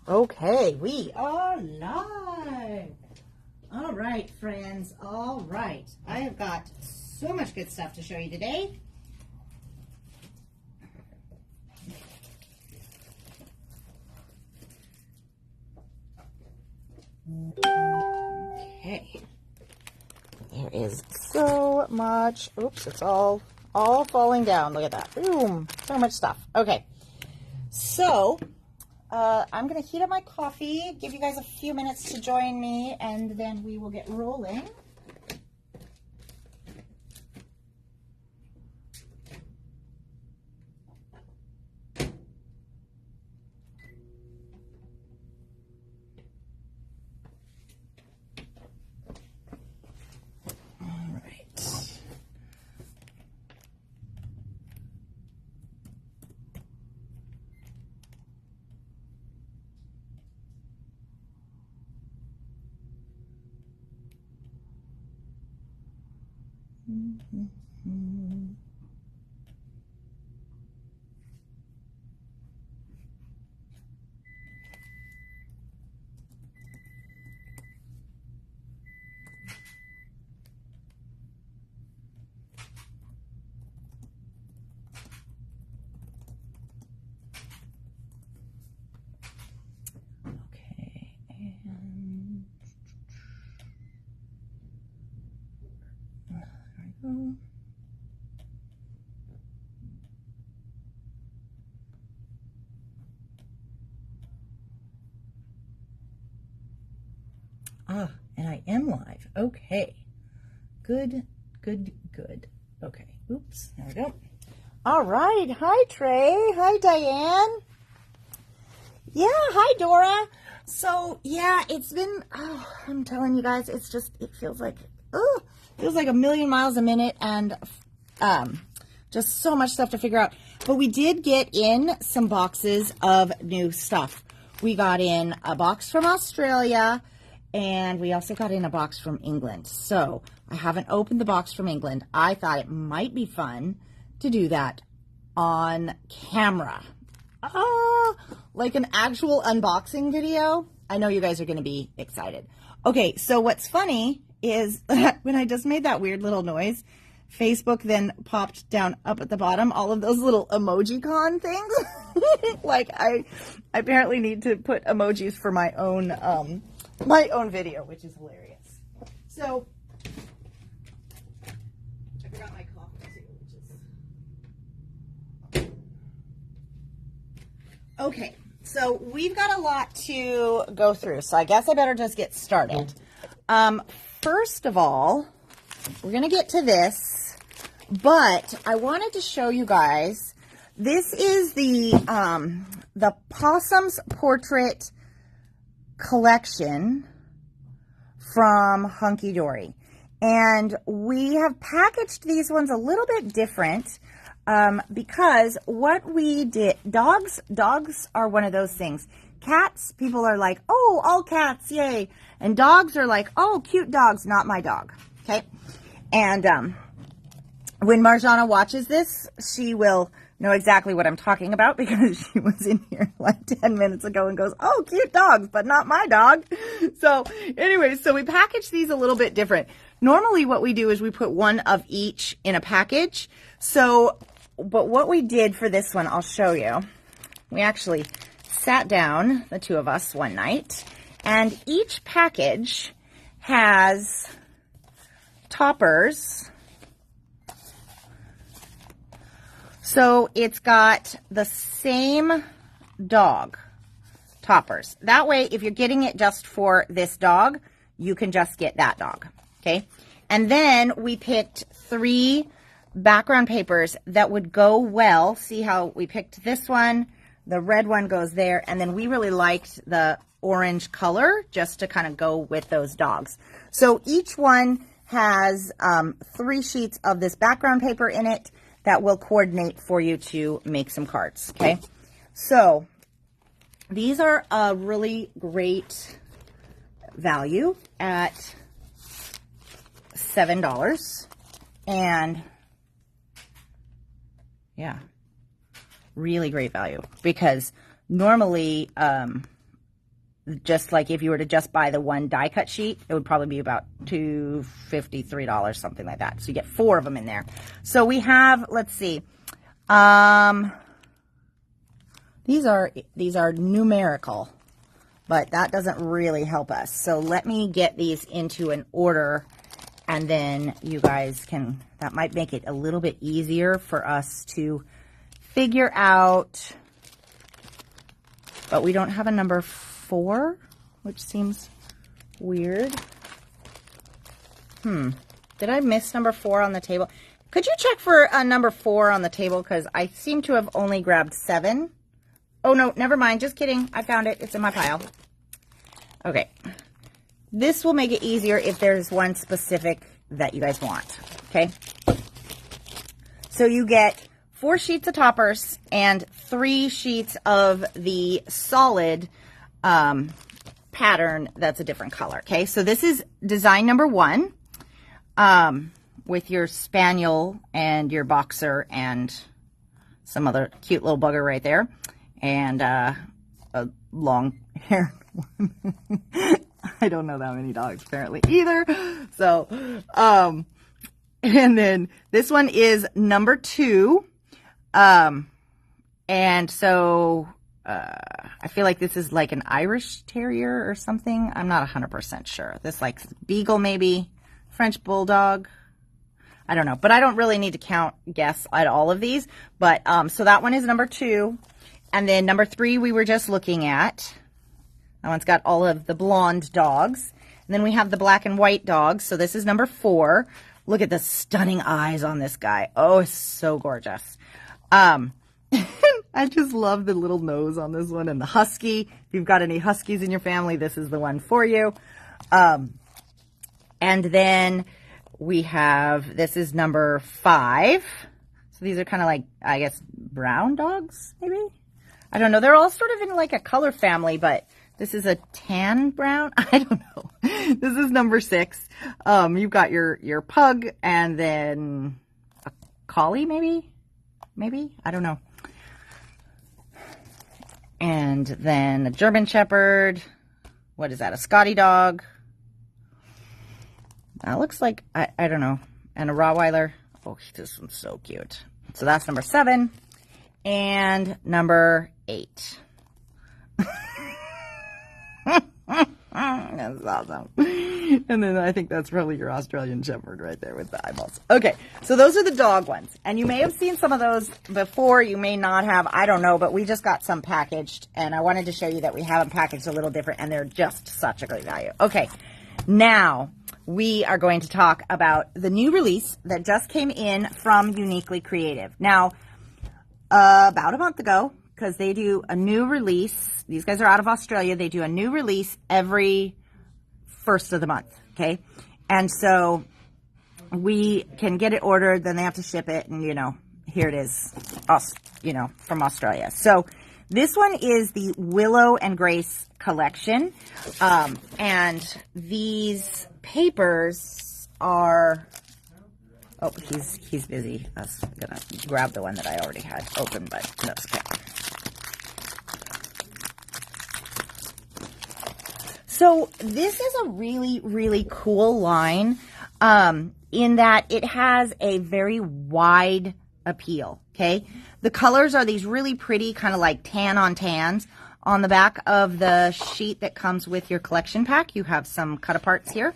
Okay, we are live. All right, friends. All right. I have got so much good stuff to show you today. Okay. There is so much. Oops, it's all falling down. Look at that. Boom. So much stuff. Okay. So, I'm going to heat up my coffee, give you guys a few minutes to join me, and then we will get rolling. All right. Okay, and there we go. Ah, and I am live. Okay. Good. Okay. Oops. There we go. All right. Hi, Trey. Hi, Diane. Yeah. Hi, Dora. So, yeah, it's been, I'm telling you guys, it feels like a million miles a minute and just so much stuff to figure out. But we did get in some boxes of new stuff. We got in a box from Australia, and we also got in a box from England. So I haven't opened the box from England. I thought it might be fun to do that on camera. Like an actual unboxing video. I know you guys are going to be excited. Okay, so what's funny is when I just made that weird little noise, Facebook then popped down up at the bottom all of those little emoji-con things. Like I apparently need to put emojis for my own video, which is hilarious. So I forgot my coffee too, which is okay. So we've got a lot to go through, so I guess I better just get started. First of all, we're gonna get to this, but I wanted to show you guys. This is the Possum's Portrait collection from Hunky Dory, and we have packaged these ones a little bit different because what we did, dogs are one of those things. Cats, people are like, oh, all cats, yay, and dogs are like, oh, cute dogs, not my dog. Okay, and when Marjana watches this, she will know exactly what I'm talking about because she was in here like 10 minutes ago and goes, oh, cute dogs, but not my dog. So anyway, so we package these a little bit different. Normally what we do is we put one of each in a package. So, but what we did for this one, I'll show you. We actually sat down, the two of us, one night, and each package has toppers. So it's got the same dog toppers. That way, if you're getting it just for this dog, you can just get that dog, okay? And then we picked 3 background papers that would go well. See how we picked this one, the red one goes there, and then we really liked the orange color just to kind of go with those dogs. So each one has 3 sheets of this background paper in it that will coordinate for you to make some cards, okay? So these are a really great value at $7. And yeah, really great value because normally just like if you were to just buy the one die cut sheet, it would probably be about $253, something like that. So you get 4 of them in there. So we have, let's see, these are numerical, but that doesn't really help us. So let me get these into an order, and then you guys can, that might make it a little bit easier for us to figure out. But we don't have a number 4, which seems weird. Did I miss number 4 on the table? Could you check for a number 4 on the table? Because I seem to have only grabbed 7. Oh, no, never mind. Just kidding. I found it. It's in my pile. Okay. This will make it easier if there's one specific that you guys want. Okay. So you get 4 sheets of toppers and 3 sheets of the solid pattern that's a different color. Okay. So this is design number 1 with your spaniel and your boxer and some other cute little bugger right there. And a long haired one. I don't know that many dogs apparently either. So, and then this one is number 2. And so, I feel like this is like an Irish Terrier or something. I'm not 100% sure. This like Beagle maybe, French Bulldog. I don't know, but I don't really need to guess at all of these. But, so that one is number 2. And then number 3 we were just looking at. That one's got all of the blonde dogs. And then we have the black and white dogs. So this is number 4. Look at the stunning eyes on this guy. Oh, it's so gorgeous. I just love the little nose on this one and the husky. If you've got any huskies in your family, this is the one for you. And then we have, this is number 5. So these are kind of like, I guess, brown dogs, maybe? I don't know. They're all sort of in like a color family, but this is a tan brown. I don't know. This is number 6. You've got your pug and then a collie, maybe? Maybe? I don't know. And then a German Shepherd. What is that? A Scotty dog. That looks like, I don't know. And a Rottweiler. Oh, this one's so cute. So that's number 7. And number 8. That's awesome. And then I think that's probably your Australian Shepherd right there with the eyeballs. Okay, so those are the dog ones. And you may have seen some of those before. You may not have. I don't know. But we just got some packaged. And I wanted to show you that we have them packaged a little different. And they're just such a great value. Okay, now we are going to talk about the new release that just came in from Uniquely Creative. Now, about a month ago, because they do a new release. These guys are out of Australia. They do a new release every first of the month, okay? And so we can get it ordered, then they have to ship it, and, you know, here it is, from Australia. So this one is the Willow and Grace collection, and these papers are... Oh, he's busy. I was gonna grab the one that I already had open, but that's okay. So this is a really, really cool line in that it has a very wide appeal, okay? The colors are these really pretty kind of like tan on tans. On the back of the sheet that comes with your collection pack, you have some cut-aparts here.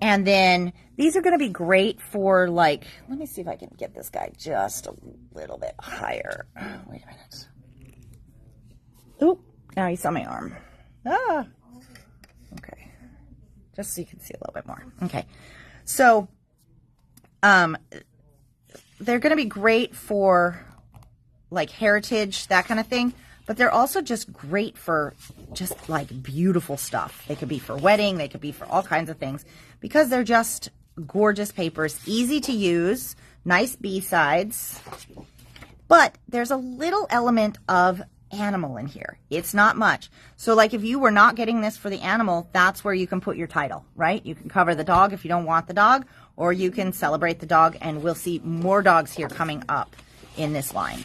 And then these are going to be great for, like, let me see if I can get this guy just a little bit higher. Wait a minute. Oop, now you saw my arm. Ah. Okay. Just so you can see a little bit more. Okay. So, they're going to be great for, like, heritage, that kind of thing. But they're also just great for just, like, beautiful stuff. They could be for wedding. They could be for all kinds of things. Because they're just gorgeous papers. Easy to use. Nice B-sides. But there's a little element of animal in here. It's not much. So, like, if you were not getting this for the animal, that's where you can put your title, right? You can cover the dog if you don't want the dog. Or you can celebrate the dog. And we'll see more dogs here coming up in this line.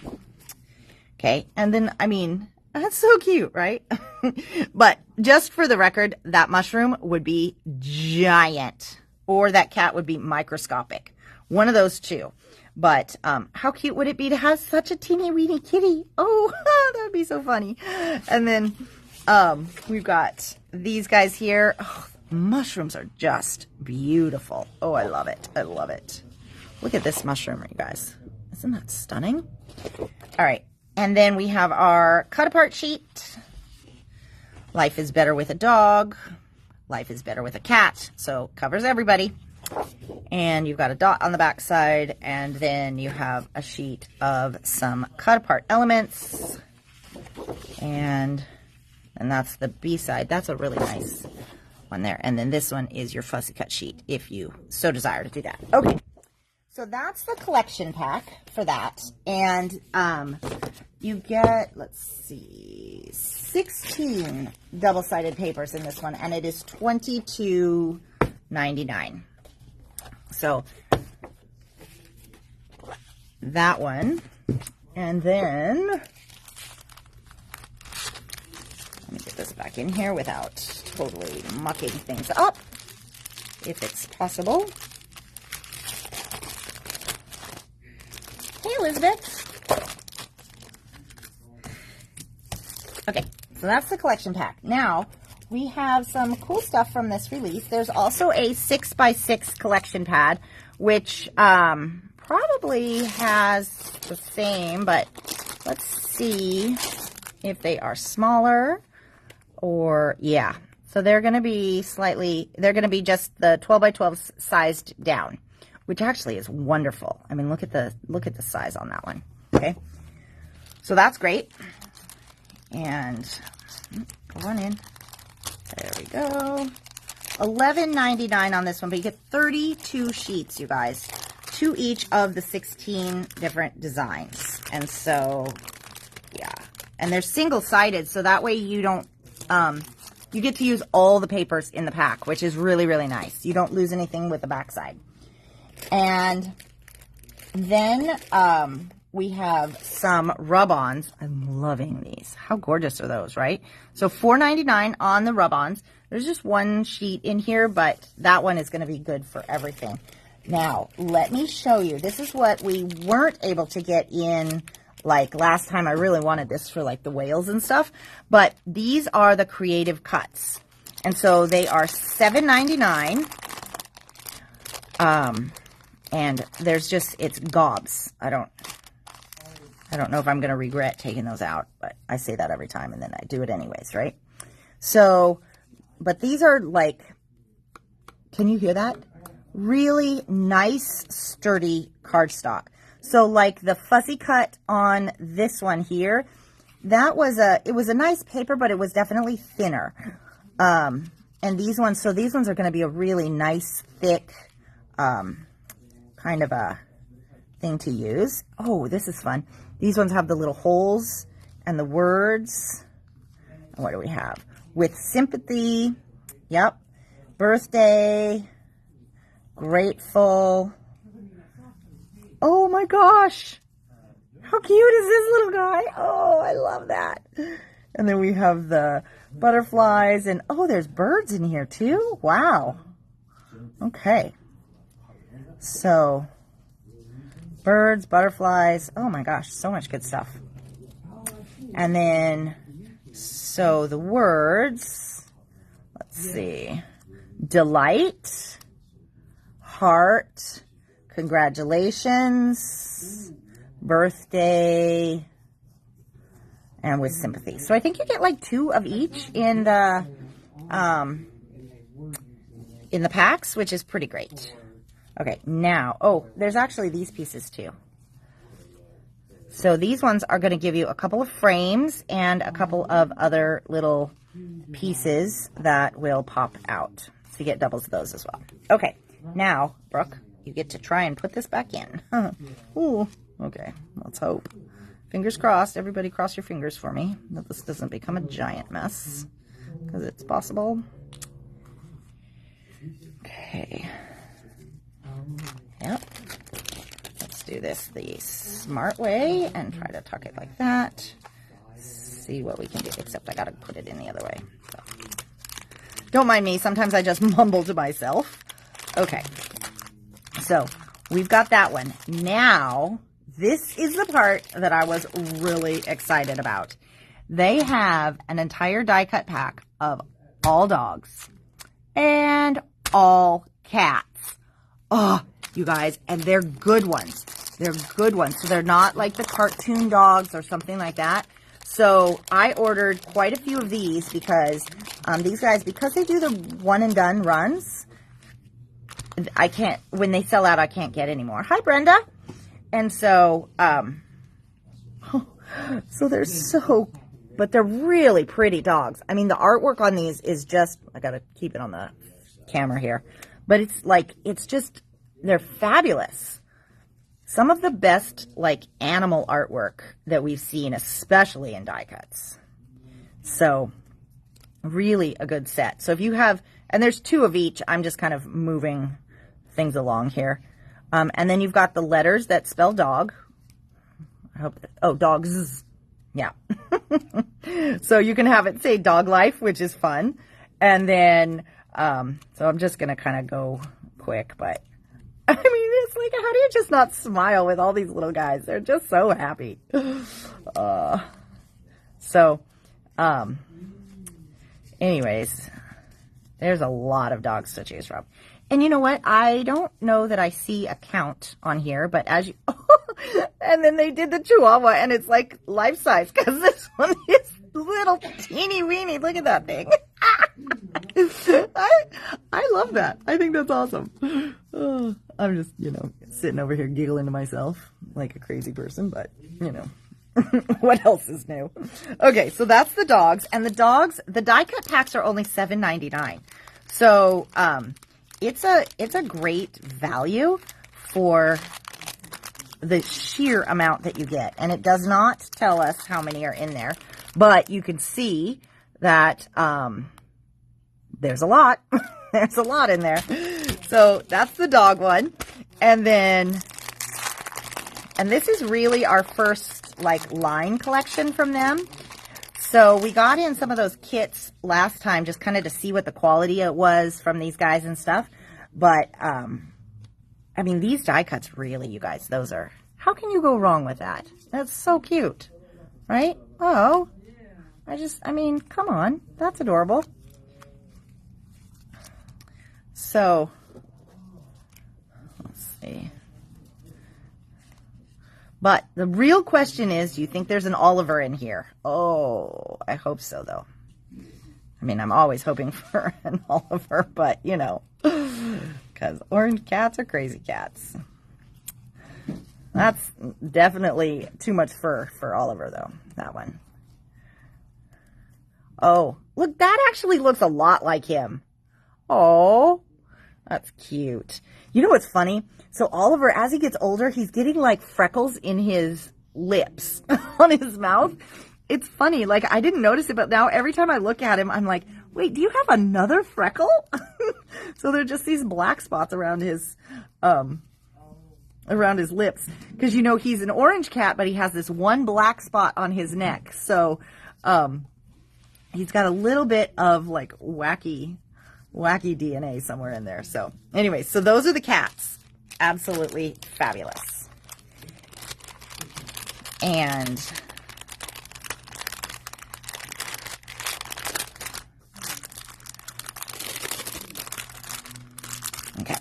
Okay, and then, I mean, That's so cute, right? But just for the record, that mushroom would be giant, or that cat would be microscopic. One of those two. But how cute would it be to have such a teeny weeny kitty? Oh, that would be so funny. And then we've got these guys here. Oh, mushrooms are just beautiful. Oh, I love it. I love it. Look at this mushroom, you guys. Isn't that stunning? All right. And then we have our cut apart sheet. Life is better with a dog. Life is better with a cat. So covers everybody. And you've got a dot on the back side. And then you have a sheet of some cut apart elements. And that's the B side. That's a really nice one there. And then this one is your fussy cut sheet if you so desire to do that. Okay. So that's the collection pack for that. And you get, let's see, 16 double-sided papers in this one, and it is $22.99. So that one. And then let me get this back in here without totally mucking things up, if it's possible. Hey, Elizabeth. Okay, so that's the collection pack. Now, we have some cool stuff from this release. There's also a 6x6 collection pad, which probably has the same, but let's see if they are smaller or, yeah. So they're going to be they're going to be just the 12x12 sized down, which actually is wonderful. I mean, look at the size on that one. Okay, so that's great. And go on in. There we go. $11.99 on this one, but you get 32 sheets, you guys, to each of the 16 different designs. And so, yeah, and they're single-sided, so that way you don't you get to use all the papers in the pack, which is really, really nice. You don't lose anything with the backside. And then we have some rub-ons. I'm loving these. How gorgeous are those, right? So $4.99 on the rub-ons. There's just one sheet in here, but that one is going to be good for everything. Now, let me show you. This is what we weren't able to get in, like last time. I really wanted this for like the whales and stuff, but these are the creative cuts. And so they are $7.99. And there's just, it's gobs. I don't know if I'm going to regret taking those out, but I say that every time and then I do it anyways, right? So, but these are like, can you hear that? Really nice, sturdy cardstock. So like the fussy cut on this one here, that was it was a nice paper, but it was definitely thinner. And these ones, so these ones are going to be a really nice, thick, kind of a thing to use. Oh, this is fun. These ones have the little holes and the words. And what do we have? With sympathy. Yep. Birthday. Grateful. Oh my gosh. How cute is this little guy? Oh, I love that. And then we have the butterflies and oh, there's birds in here too. Wow. Okay. So, birds, butterflies, oh my gosh, so much good stuff. And then, so the words, let's see, delight, heart, congratulations, birthday, and with sympathy. So I think you get like 2 of each in the packs, which is pretty great. Okay, now, oh, there's actually these pieces too. So these ones are going to give you a couple of frames and a couple of other little pieces that will pop out. So you get doubles of those as well. Okay, now, Brooke, you get to try and put this back in. Ooh, okay, let's hope. Fingers crossed. Everybody cross your fingers for me that this doesn't become a giant mess, because it's possible. Okay. Yep. Let's do this the smart way and try to tuck it like that. see what we can do, except I got to put it in the other way. So. Don't mind me. Sometimes I just mumble to myself. Okay. So we've got that one. Now, this is the part that I was really excited about. They have an entire die cut pack of all dogs and all cats. Oh, you guys, and they're good ones. They're good ones. So they're not like the cartoon dogs or something like that. So I ordered quite a few of these because these guys, because they do the one and done runs, I can't, when they sell out, I can't get any more. Hi, Brenda. And so, so they're so, but they're really pretty dogs. I mean, the artwork on these is just, I got to keep it on the camera here, but it's like, it's just, they're fabulous. Some of the best, like, animal artwork that we've seen, especially in die cuts. So, really a good set. So if you have, and there's 2 of each, I'm just kind of moving things along here. And then you've got the letters that spell dog. I hope, oh, dogs. Yeah. So you can have it say dog life, which is fun. And then, so I'm just going to kind of go quick, but I mean, it's like, how do you just not smile with all these little guys? They're just so happy. Anyways, there's a lot of dogs to choose from. And you know what? I don't know that I see a count on here, but as you, and then they did the Chihuahua, and it's like life size, because this one is little teeny weeny. Look at that thing. I love that. I think that's awesome. I'm just, you know, sitting over here giggling to myself like a crazy person, but, you know, what else is new? Okay, so that's the dogs. And the dogs, the die cut packs are only $7.99. So, it's a great value for the sheer amount that you get. And it does not tell us how many are in there, but you can see that, there's a lot. There's a lot in there. So that's the dog one. And then, and this is really our first like line collection from them. So we got in some of those kits last time just kind of to see what the quality it was from these guys and stuff. But, I mean, these die cuts really, you guys, those are, how can you go wrong with that? That's so cute, right? Oh, I mean, come on. That's adorable. So, let's see. But the real question is, do you think there's an Oliver in here? Oh, I hope so, though. I mean, I'm always hoping for an Oliver, but, you know, because orange cats are crazy cats. That's definitely too much fur for Oliver, though, that one. Oh, look, that actually looks a lot like him. Oh, that's cute. You know what's funny? So Oliver, as he gets older, he's getting like freckles in his lips, on his mouth. It's funny. Like, I didn't notice it, but now every time I look at him, I'm like, wait, do you have another freckle? So they're just these black spots around his lips. Because, you know, he's an orange cat, but he has this one black spot on his neck. So, he's got a little bit of like wacky DNA somewhere in there. So anyway, so those are the cats. Absolutely fabulous. And okay.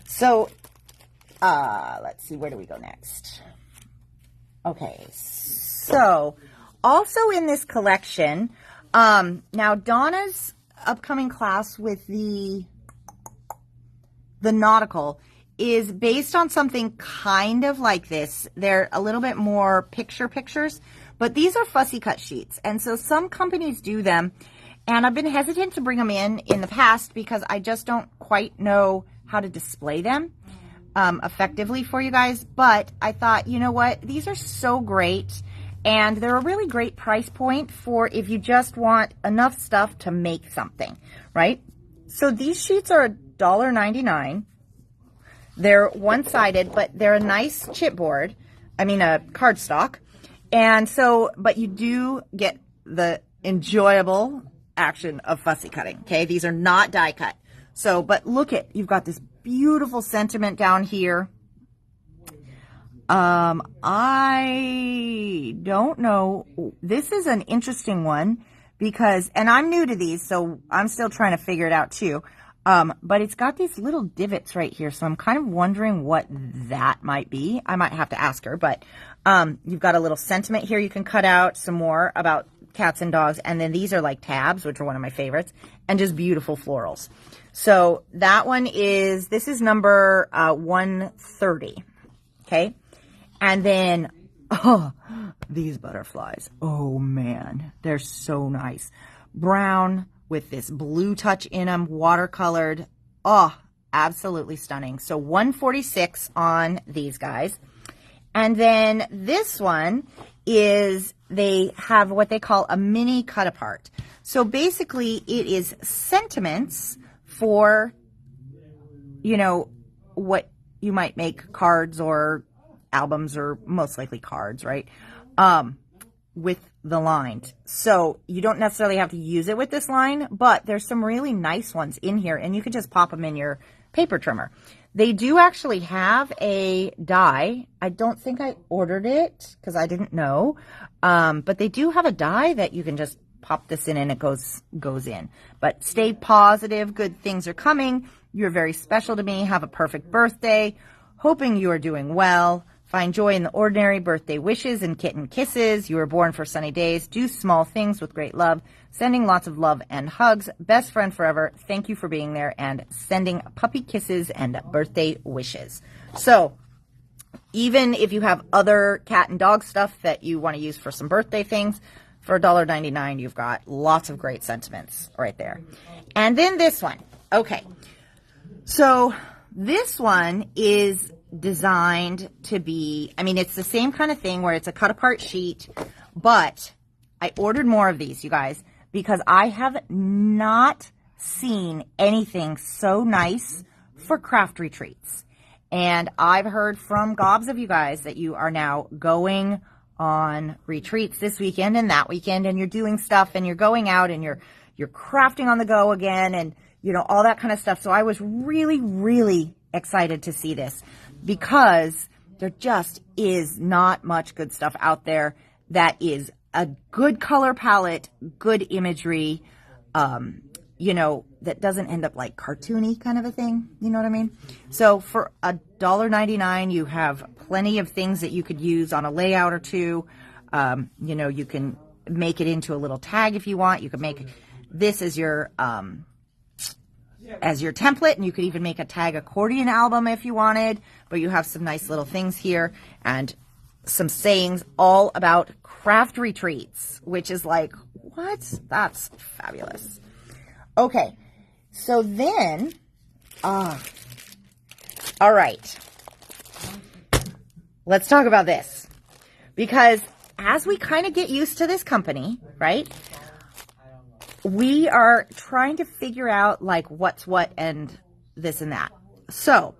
So let's see, where do we go next? Okay. So also in this collection, now Donna's upcoming class with the nautical is based on something kind of like this. They're a little bit more pictures, but these are fussy cut sheets. And so some companies do them, and I've been hesitant to bring them in the past because I just don't quite know how to display them effectively for you guys. But I thought, you know what? These are so great. And they're a really great price point for if you just want enough stuff to make something, right? So these sheets are $1.99. They're one-sided, but they're a nice chipboard. I mean, a cardstock. And so, but you do get the enjoyable action of fussy cutting. Okay. These are not die cut. So, but look at, you've got this beautiful sentiment down here. I don't know. This is an interesting one because, and I'm new to these, so I'm still trying to figure it out too. But it's got these little divots right here. So I'm kind of wondering what that might be. I might have to ask her, but, you've got a little sentiment here. You can cut out some more about cats and dogs. And then these are like tabs, which are one of my favorites, and just beautiful florals. So that one is, this is number 130. Okay. And then, oh, these butterflies. Oh man, they're so nice. Brown with this blue touch in them, watercolored. Oh, absolutely stunning. So 146 on these guys. And then this one is, they have what they call a mini cut apart. So basically it is sentiments for, you know, what you might make cards or albums, or most likely cards, right? With the line. So you don't necessarily have to use it with this line, but there's some really nice ones in here, and you can just pop them in your paper trimmer. They do actually have a die. I don't think I ordered it because I didn't know. But they do have a die that you can just pop this in and it goes in. But stay positive. Good things are coming. You're very special to me. Have a perfect birthday. Hoping you are doing well. Find joy in the ordinary. Birthday wishes and kitten kisses. You were born for sunny days. Do small things with great love. Sending lots of love and hugs. Best friend forever. Thank you for being there. And sending puppy kisses and birthday wishes. So even if you have other cat and dog stuff that you want to use for some birthday things, for $1.99, you've got lots of great sentiments right there. And then this one. Okay. So this one is designed to be, I mean, it's the same kind of thing where it's a cut apart sheet, but I ordered more of these, you guys, because I have not seen anything so nice for craft retreats. And I've heard from gobs of you guys that you are now going on retreats this weekend and that weekend, and you're doing stuff and you're going out and you're crafting on the go again, and you know, all that kind of stuff. So I was really, really excited to see this, because there just is not much good stuff out there that is a good color palette, good imagery, you know, that doesn't end up like cartoony kind of a thing. You know what I mean? So for $1.99, you have plenty of things that you could use on a layout or two. You know, you can make it into a little tag if you want. You can make this as your template, and you could even make a tag accordion album if you wanted. But you have some nice little things here and some sayings all about craft retreats, which is like, what? That's fabulous. Okay, so then, all right, let's talk about this, because as we kind of get used to this company, right, we are trying to figure out like what's what and this and that. So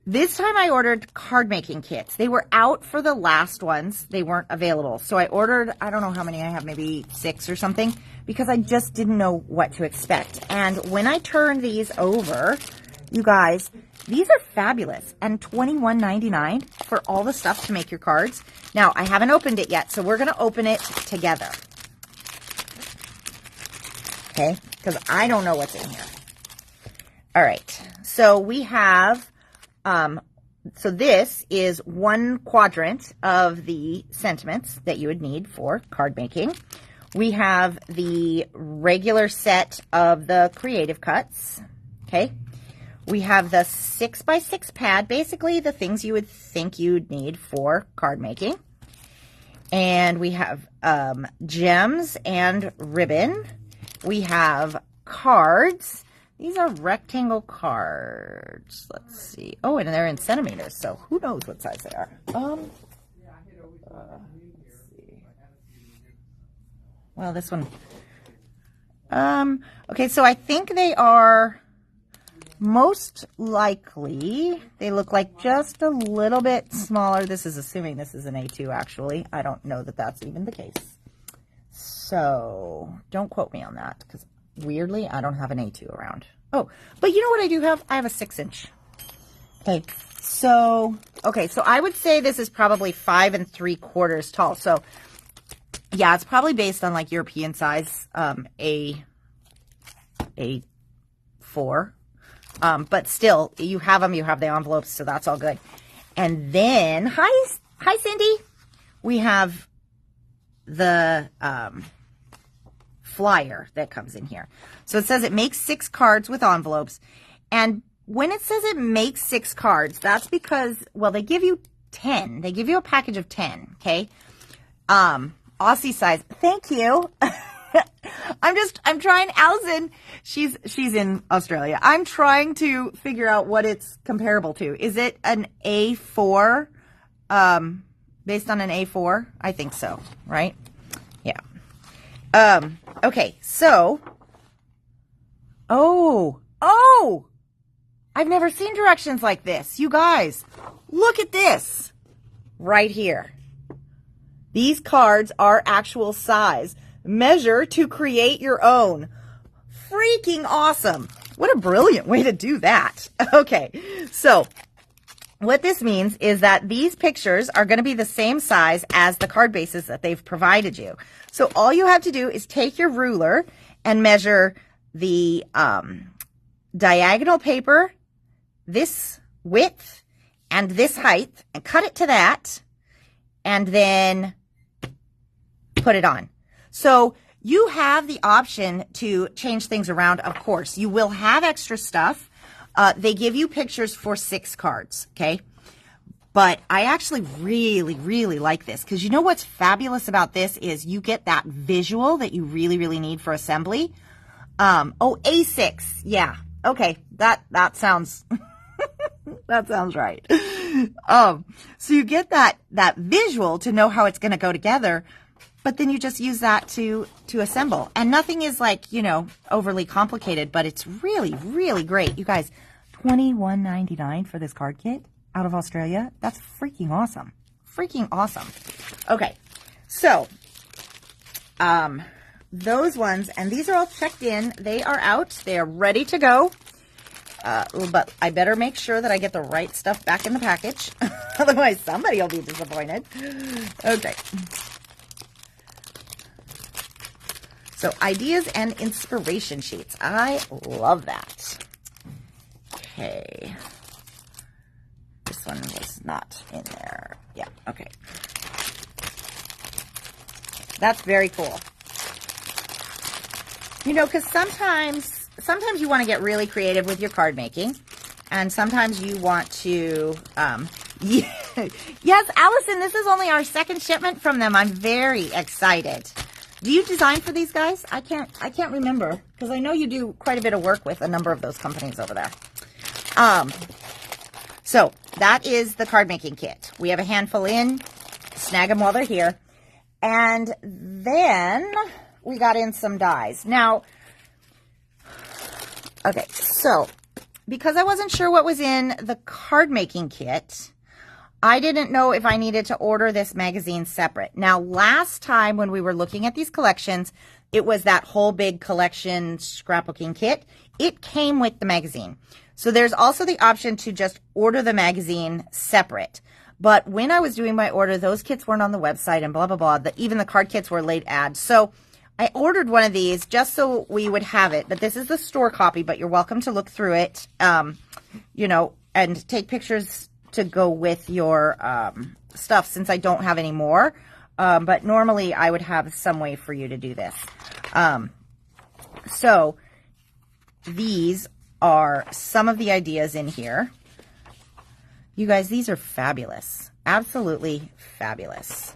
this time I ordered card making kits. They were out for the last ones. They weren't available. So I ordered, I don't know how many I have, maybe 6 or something, because I just didn't know what to expect. And when I turned these over, you guys, these are fabulous, and $21.99 for all the stuff to make your cards. Now, I haven't opened it yet, so we're going to open it together. Okay, because I don't know what's in here. All right, so we have, so this is one quadrant of the sentiments that you would need for card making. We have the regular set of the creative cuts, okay? We have the 6x6 pad, basically the things you would think you'd need for card making. And we have gems and ribbon. We have cards. These are rectangle cards. Let's see. Oh, and they're in centimeters, so who knows what size they are. Let's see. Well, this one. Okay, so I think they are most likely they look like just a little bit smaller. This is assuming this is an A2 actually. I don't know that that's even the case. So don't quote me on that because weirdly I don't have an A2 around. Oh, but you know what I do have? I have a 6-inch. Okay, so I would say this is probably 5 3/4 tall. So yeah, it's probably based on like European size, A4. But still, you have them, you have the envelopes, so that's all good. And then, hi Cindy. We have the flyer that comes in here. So it says it makes 6 cards with envelopes. And when it says it makes 6 cards, that's because, well, they give you 10. They give you a package of 10, okay? Aussie size. Thank you. I'm trying, Allison, she's in Australia. I'm trying to figure out what it's comparable to. Is it an A4, based on an A4? I think so, right? Yeah. Okay, so, oh, I've never seen directions like this. You guys, look at this right here. These cards are actual size. Measure to create your own. Freaking awesome. What a brilliant way to do that. Okay, so what this means is that these pictures are going to be the same size as the card bases that they've provided you. So all you have to do is take your ruler and measure the diagonal paper, this width, and this height, and cut it to that, and then put it on. So you have the option to change things around, of course. You will have extra stuff. They give you pictures for 6 cards, okay? But I actually really, really like this because you know what's fabulous about this is you get that visual that you really, really need for assembly. Oh, A6. Yeah. Okay. That sounds, that sounds right. So you get that visual to know how it's going to go together. But then you just use that to assemble. And nothing is like, you know, overly complicated, but it's really, really great. You guys, $21.99 for this card kit out of Australia. That's freaking awesome. Freaking awesome. Okay. So, those ones, and these are all checked in. They are out. They are ready to go. But I better make sure that I get the right stuff back in the package. Otherwise, somebody will be disappointed. Okay. So ideas and inspiration sheets. I love that. Okay. This one was not in there. Yeah, okay. That's very cool. You know, because sometimes you want to get really creative with your card making. And sometimes you want to, yes, Allison, this is only our 2nd shipment from them. I'm very excited. Do you design for these guys? I can't remember because I know you do quite a bit of work with a number of those companies over there. So that is the card making kit. We have a handful in. Snag them while they're here. And then we got in some dies. Now, okay, so because I wasn't sure what was in the card making kit, I didn't know if I needed to order this magazine separate. Now, last time when we were looking at these collections, it was that whole big collection scrapbooking kit. It came with the magazine. So there's also the option to just order the magazine separate. But when I was doing my order, those kits weren't on the website and blah, blah, blah. Even the card kits were late ads. So I ordered one of these just so we would have it. But this is the store copy, but you're welcome to look through it, you know, and take pictures to go with your stuff since I don't have any more. But normally I would have some way for you to do this. So these are some of the ideas in here. You guys, these are fabulous. Absolutely fabulous.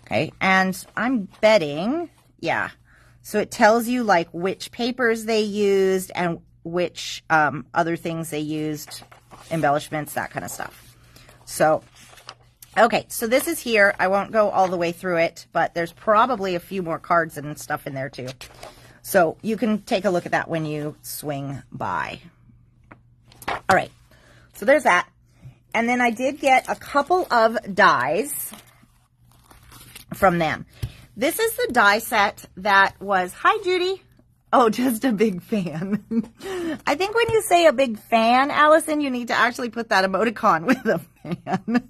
Okay, and I'm betting, yeah. So it tells you like which papers they used and which other things they used, embellishments, that kind of stuff. So, okay, so this is here. I won't go all the way through it, but there's probably a few more cards and stuff in there too. So you can take a look at that when you swing by. All right, so there's that. And then I did get a couple of dies from them. This is the die set that was, hi Judy. Oh, just a big fan. I think when you say a big fan, Allison, you need to actually put that emoticon with a fan.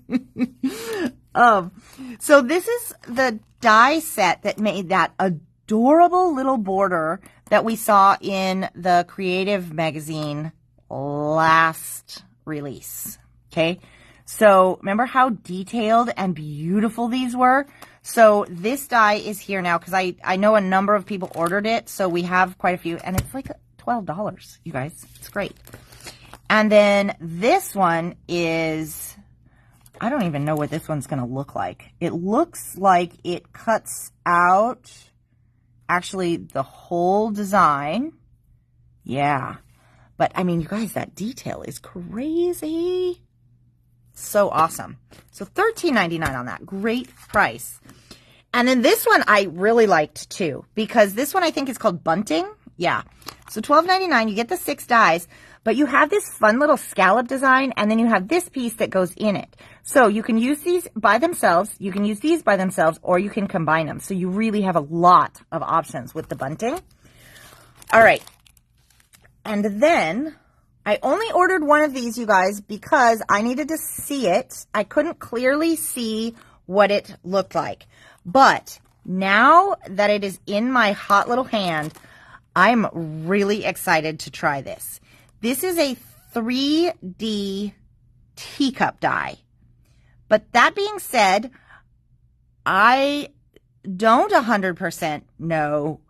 So this is the die set that made that adorable little border that we saw in the Creative magazine last release. Okay. So remember how detailed and beautiful these were? So this die is here now because I know a number of people ordered it. So we have quite a few and it's like $12, you guys. It's great. And then this one is, I don't even know what this one's going to look like. It looks like it cuts out actually the whole design. Yeah. But I mean, you guys, that detail is crazy. So awesome. So $13.99 on that. Great price. And then this one I really liked too, because this one I think is called bunting. Yeah. So $12.99, you get the 6 dies, but you have this fun little scallop design, and then you have this piece that goes in it. So you can use these by themselves, you can use these by themselves, or you can combine them. So you really have a lot of options with the bunting. All right. And then I only ordered one of these, you guys, because I needed to see it. I couldn't clearly see what it looked like. But now that it is in my hot little hand, I'm really excited to try this. This is a 3D teacup die. But that being said, I don't 100% know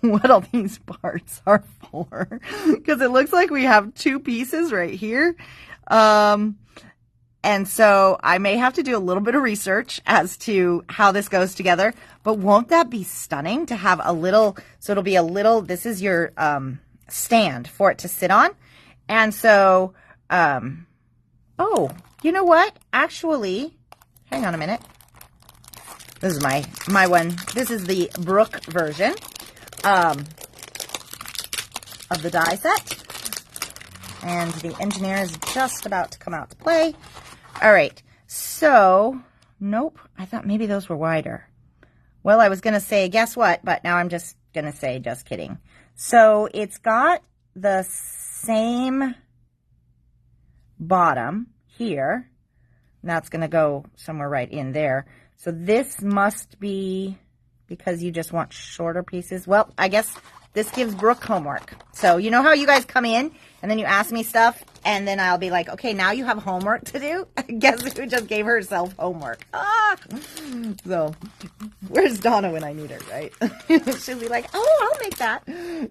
what all these parts are for, because it looks like we have 2 pieces right here. And so I may have to do a little bit of research as to how this goes together, but won't that be stunning to have a little, so it'll be a little, this is your stand for it to sit on. And so, oh, you know what? Actually, hang on a minute. This is my one. This is the Brooke version of the die set. And the engineer is just about to come out to play. All right. So, nope. I thought maybe those were wider. Well, I was going to say, guess what? But now I'm just going to say, just kidding. So, it's got the same bottom here. And that's going to go somewhere right in there. So this must be because you just want shorter pieces. Well, I guess this gives Brooke homework. So you know how you guys come in and then you ask me stuff and then I'll be like, okay, now you have homework to do? Guess who just gave herself homework? Ah! So where's Donna when I need her, right? She'll be like, oh, I'll make that.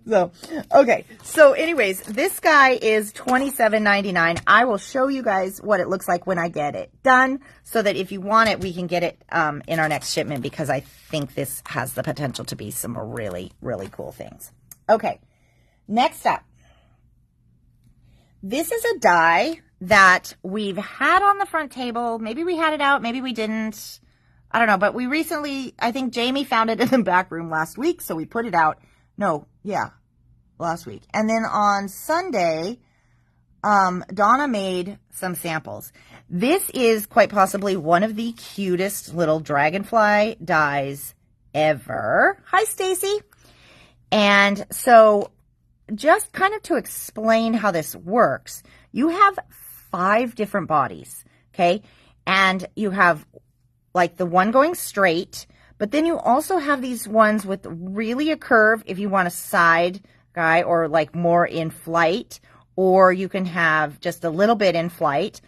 So, okay. So anyways, this guy is $27.99. I will show you guys what it looks like when I get it done so that if you want it, we can get it in our next shipment, because I think this has the potential to be some really, really cool things. Okay. Next up. This is a die that we've had on the front table. Maybe we had it out, maybe we didn't. I don't know, but we recently, I think Jamie found it in the back room last week, so we put it out. No, yeah, last week. And then on Sunday, Donna made some samples. This is quite possibly one of the cutest little dragonfly dies ever. Hi, Stacy. And so just kind of to explain how this works, you have 5 different bodies, okay? And you have like the one going straight, but then you also have these ones with really a curve if you want a side guy or like more in flight, or you can have just a little bit in flight.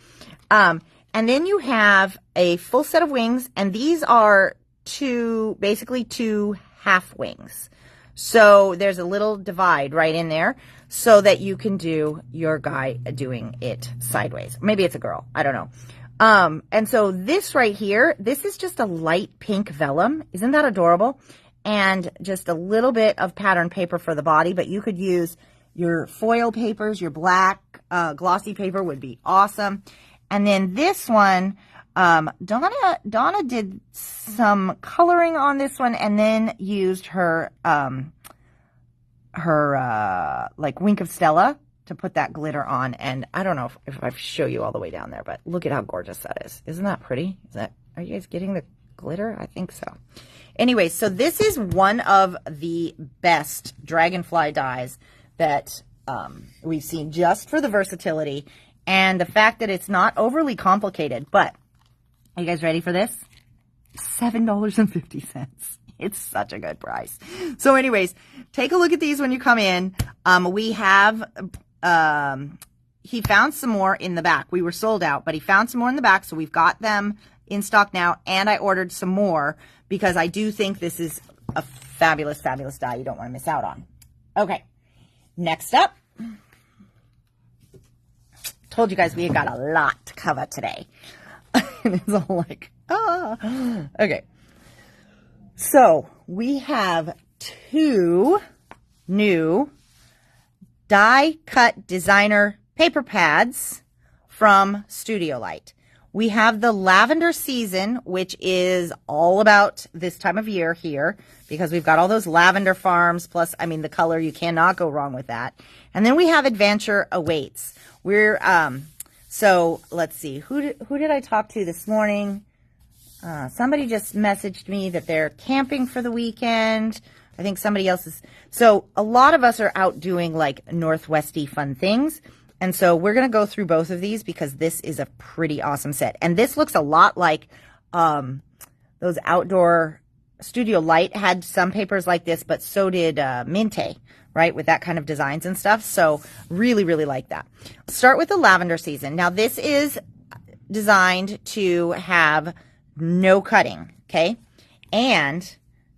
And then you have a full set of wings, and these are basically two half wings. So there's a little divide right in there so that you can do your guy doing it sideways. Maybe it's a girl. I don't know. And so this right here, this is just a light pink vellum. Isn't that adorable? And just a little bit of pattern paper for the body, but you could use your foil papers, your black glossy paper would be awesome. And then this one, Donna did some coloring on this one and then used her like Wink of Stella to put that glitter on. And I don't know if I show you all the way down there, but look at how gorgeous that is. Isn't that pretty? Are you guys getting the glitter? I think so. Anyway, so this is one of the best dragonfly dies that we've seen, just for the versatility and the fact that it's not overly complicated. But are you guys ready for this? $7.50. It's such a good price. So anyways, take a look at these when you come in. We have, he found some more in the back. We were sold out, but he found some more in the back. So we've got them in stock now. And I ordered some more because I do think this is a fabulous, fabulous die you don't want to miss out on. Okay. Next up. Told you guys we got a lot to cover today. It's all like, okay. So we have 2 new die cut designer paper pads from Studio Light. We have the Lavender Season, which is all about this time of year here, because we've got all those lavender farms, plus, I mean, the color, you cannot go wrong with that. And then we have Adventure Awaits. We're, so let's see, who did I talk to this morning? Somebody just messaged me that they're camping for the weekend. I think somebody else is. So a lot of us are out doing like Northwesty fun things. And so we're going to go through both of these because this is a pretty awesome set. And this looks a lot like those outdoor. Studio Light had some papers like this, but so did Minte, right? With that kind of designs and stuff. So really, really like that. Let's start with the Lavender Season. Now this is designed to have no cutting, okay? And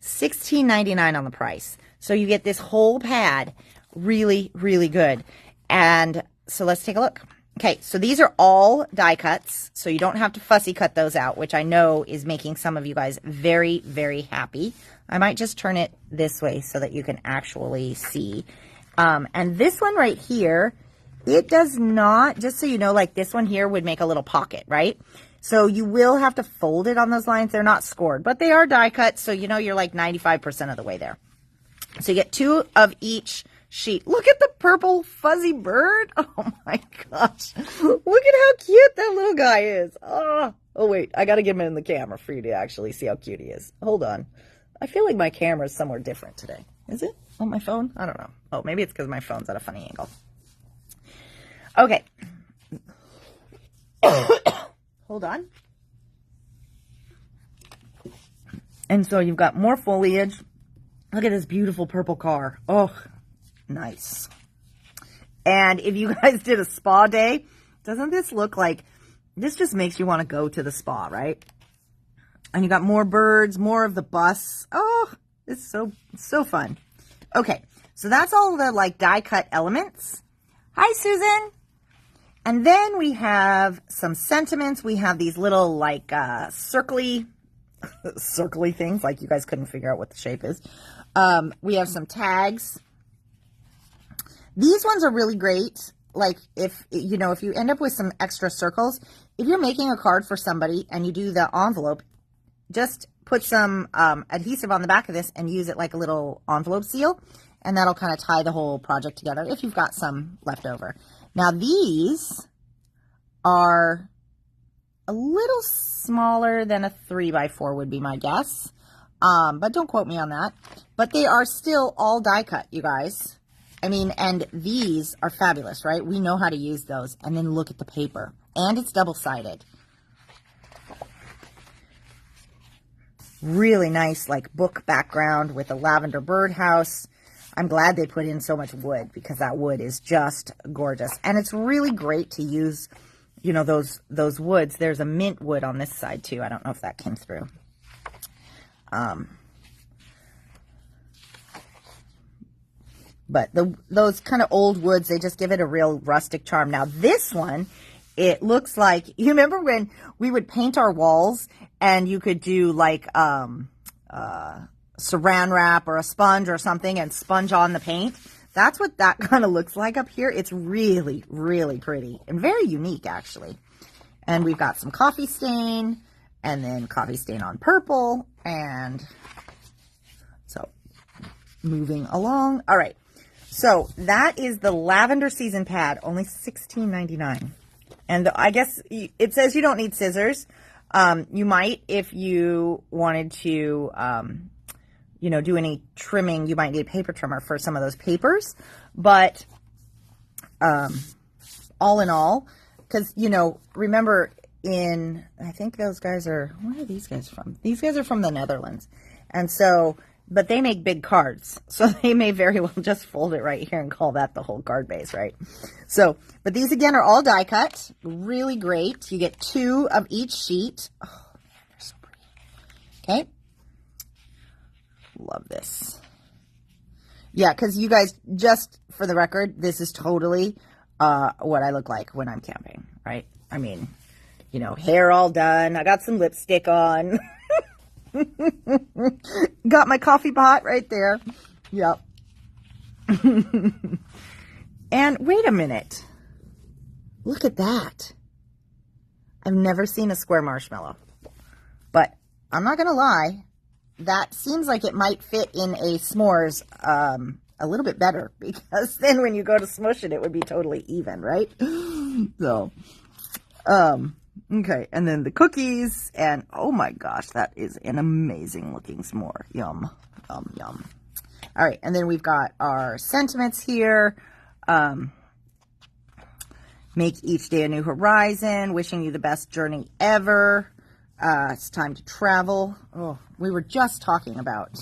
$16.99 on the price. So you get this whole pad, really, really good. And so let's take a look. Okay, so these are all die cuts, so you don't have to fussy cut those out, which I know is making some of you guys very, very happy. I might just turn it this way so that you can actually see. And this one right here, it does not, just so you know, like this one here would make a little pocket, right? So you will have to fold it on those lines. They're not scored, but they are die cut, so you know you're like 95% of the way there. So you get 2 of each sheet. Look at the purple fuzzy bird. Oh my gosh. Look at how cute that little guy is. Oh wait, I got to get him in the camera for you to actually see how cute he is. Hold on. I feel like my camera is somewhere different today. Is it on my phone? I don't know. Oh, maybe it's because my phone's at a funny angle. Okay. Hold on. And so you've got more foliage. Look at this beautiful purple car. Oh, nice. And if you guys did a spa day, doesn't this look like, this just makes you want to go to the spa, right? And you got more birds, more of the bus. Oh, it's so fun. Okay, so that's all the like die cut elements. Hi, Susan. And then we have some sentiments. We have these little like circly things, like you guys couldn't figure out what the shape is. We have some tags. These ones are really great. Like if you end up with some extra circles, if you're making a card for somebody and you do the envelope, just put some adhesive on the back of this and use it like a little envelope seal, and that'll kind of tie the whole project together if you've got some left over. Now these are a little smaller than a 3x4 would be my guess, but don't quote me on that. But they are still all die cut, you guys. I mean, and these are fabulous, right? We know how to use those. And then look at the paper. And it's double-sided. Really nice, like, book background with a lavender birdhouse. I'm glad they put in so much wood because that wood is just gorgeous. And it's really great to use, you know, those woods. There's a mint wood on this side, too. I don't know if that came through. But those kind of old woods, they just give it a real rustic charm. Now, this one, it looks like, you remember when we would paint our walls and you could do like saran wrap or a sponge or something and sponge on the paint? That's what that kind of looks like up here. It's really, really pretty and very unique, actually. And we've got some coffee stain and then coffee stain on purple. And so moving along. All right. So that is the Lavender Season Pad, only $16.99. And I guess it says you don't need scissors. You might, if you wanted to, you know, do any trimming, you might need a paper trimmer for some of those papers. But all in all, because, you know, remember I think those guys are, where are these guys from? These guys are from the Netherlands. And so, but they make big cards. So they may very well just fold it right here and call that the whole card base, right? So, but these again are all die cut. Really great. You get 2 of each sheet. Oh, man, they're so pretty. Okay. Love this. Yeah, because you guys, just for the record, this is totally what I look like when I'm camping, right? I mean, you know, hair all done. I got some lipstick on. Got my coffee pot right there. Yep. And wait a minute. Look at that. I've never seen a square marshmallow. But I'm not going to lie. That seems like it might fit in a s'mores a little bit better. Because then when you go to smush it, it would be totally even, right? So, okay, and then the cookies, and oh my gosh, that is an amazing looking s'more. Yum, yum, yum. All right, and then we've got our sentiments here. Make each day a new horizon. Wishing you the best journey ever. It's time to travel. Oh, we were just talking about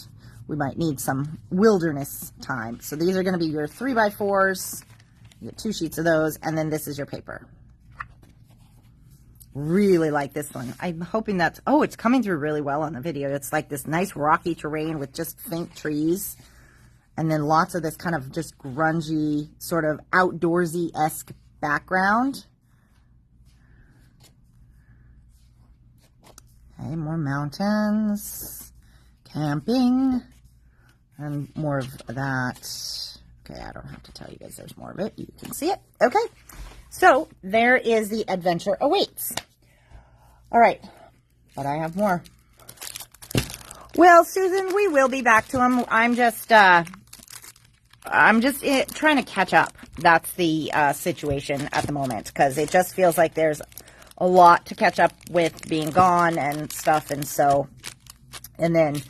we might need some wilderness time. So these are going to be your 3x4s. You get 2 sheets of those, and then this is your paper. Really like this one. I'm hoping that's, oh, it's coming through really well on the video. It's like this nice rocky terrain with just faint trees. And then lots of this kind of just grungy, sort of outdoorsy-esque background. Okay, more mountains, camping, and more of that. Okay, I don't have to tell you guys there's more of it. You can see it. Okay. So, there is the Adventure Awaits. All right, but I have more. Well, Susan, we will be back to them. I'm just trying to catch up. That's the situation at the moment, because it just feels like there's a lot to catch up with being gone and stuff, and so, and then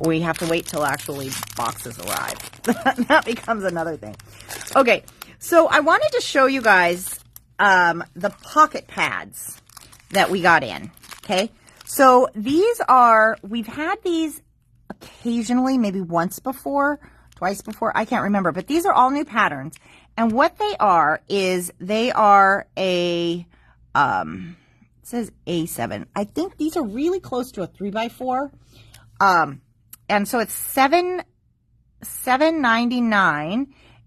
we have to wait till actually boxes arrive. That becomes another thing. Okay. So I wanted to show you guys the pocket pads that we got in, okay? So these are, we've had these occasionally, maybe once before, twice before, I can't remember, but these are all new patterns. And what they are is they are a, it says A7. I think these are really close to a 3x4. And so it's $7.99.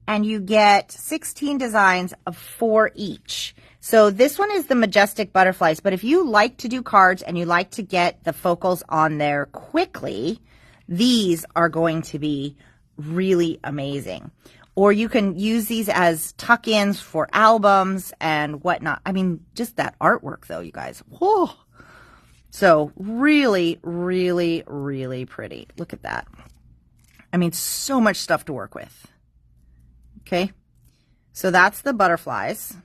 And you get 16 designs of 4 each. So this one is the Majestic Butterflies. But if you like to do cards and you like to get the focals on there quickly, these are going to be really amazing. Or you can use these as tuck-ins for albums and whatnot. I mean, just that artwork, though, you guys. Whoa. So really, really, really pretty. Look at that. I mean, so much stuff to work with. Okay, so that's the butterflies.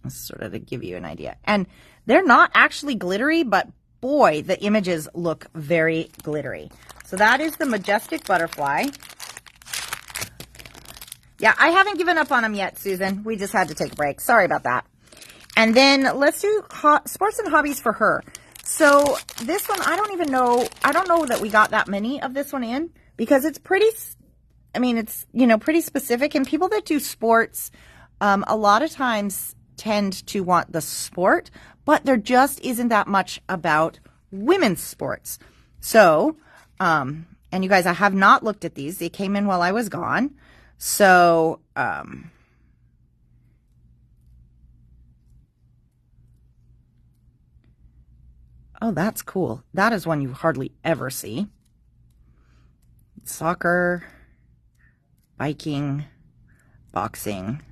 That's sort of to give you an idea. And they're not actually glittery, but boy, the images look very glittery. So that is the Majestic Butterfly. Yeah, I haven't given up on them yet, Susan. We just had to take a break. Sorry about that. And then let's do sports and hobbies for her. So this one, I don't know that we got that many of this one in, because it's pretty, I mean, it's, you know, pretty specific. And people that do sports, a lot of times tend to want the sport, but there just isn't that much about women's sports. So, and you guys, I have not looked at these. They came in while I was gone. So, oh, that's cool. That is one you hardly ever see. Soccer, biking, boxing,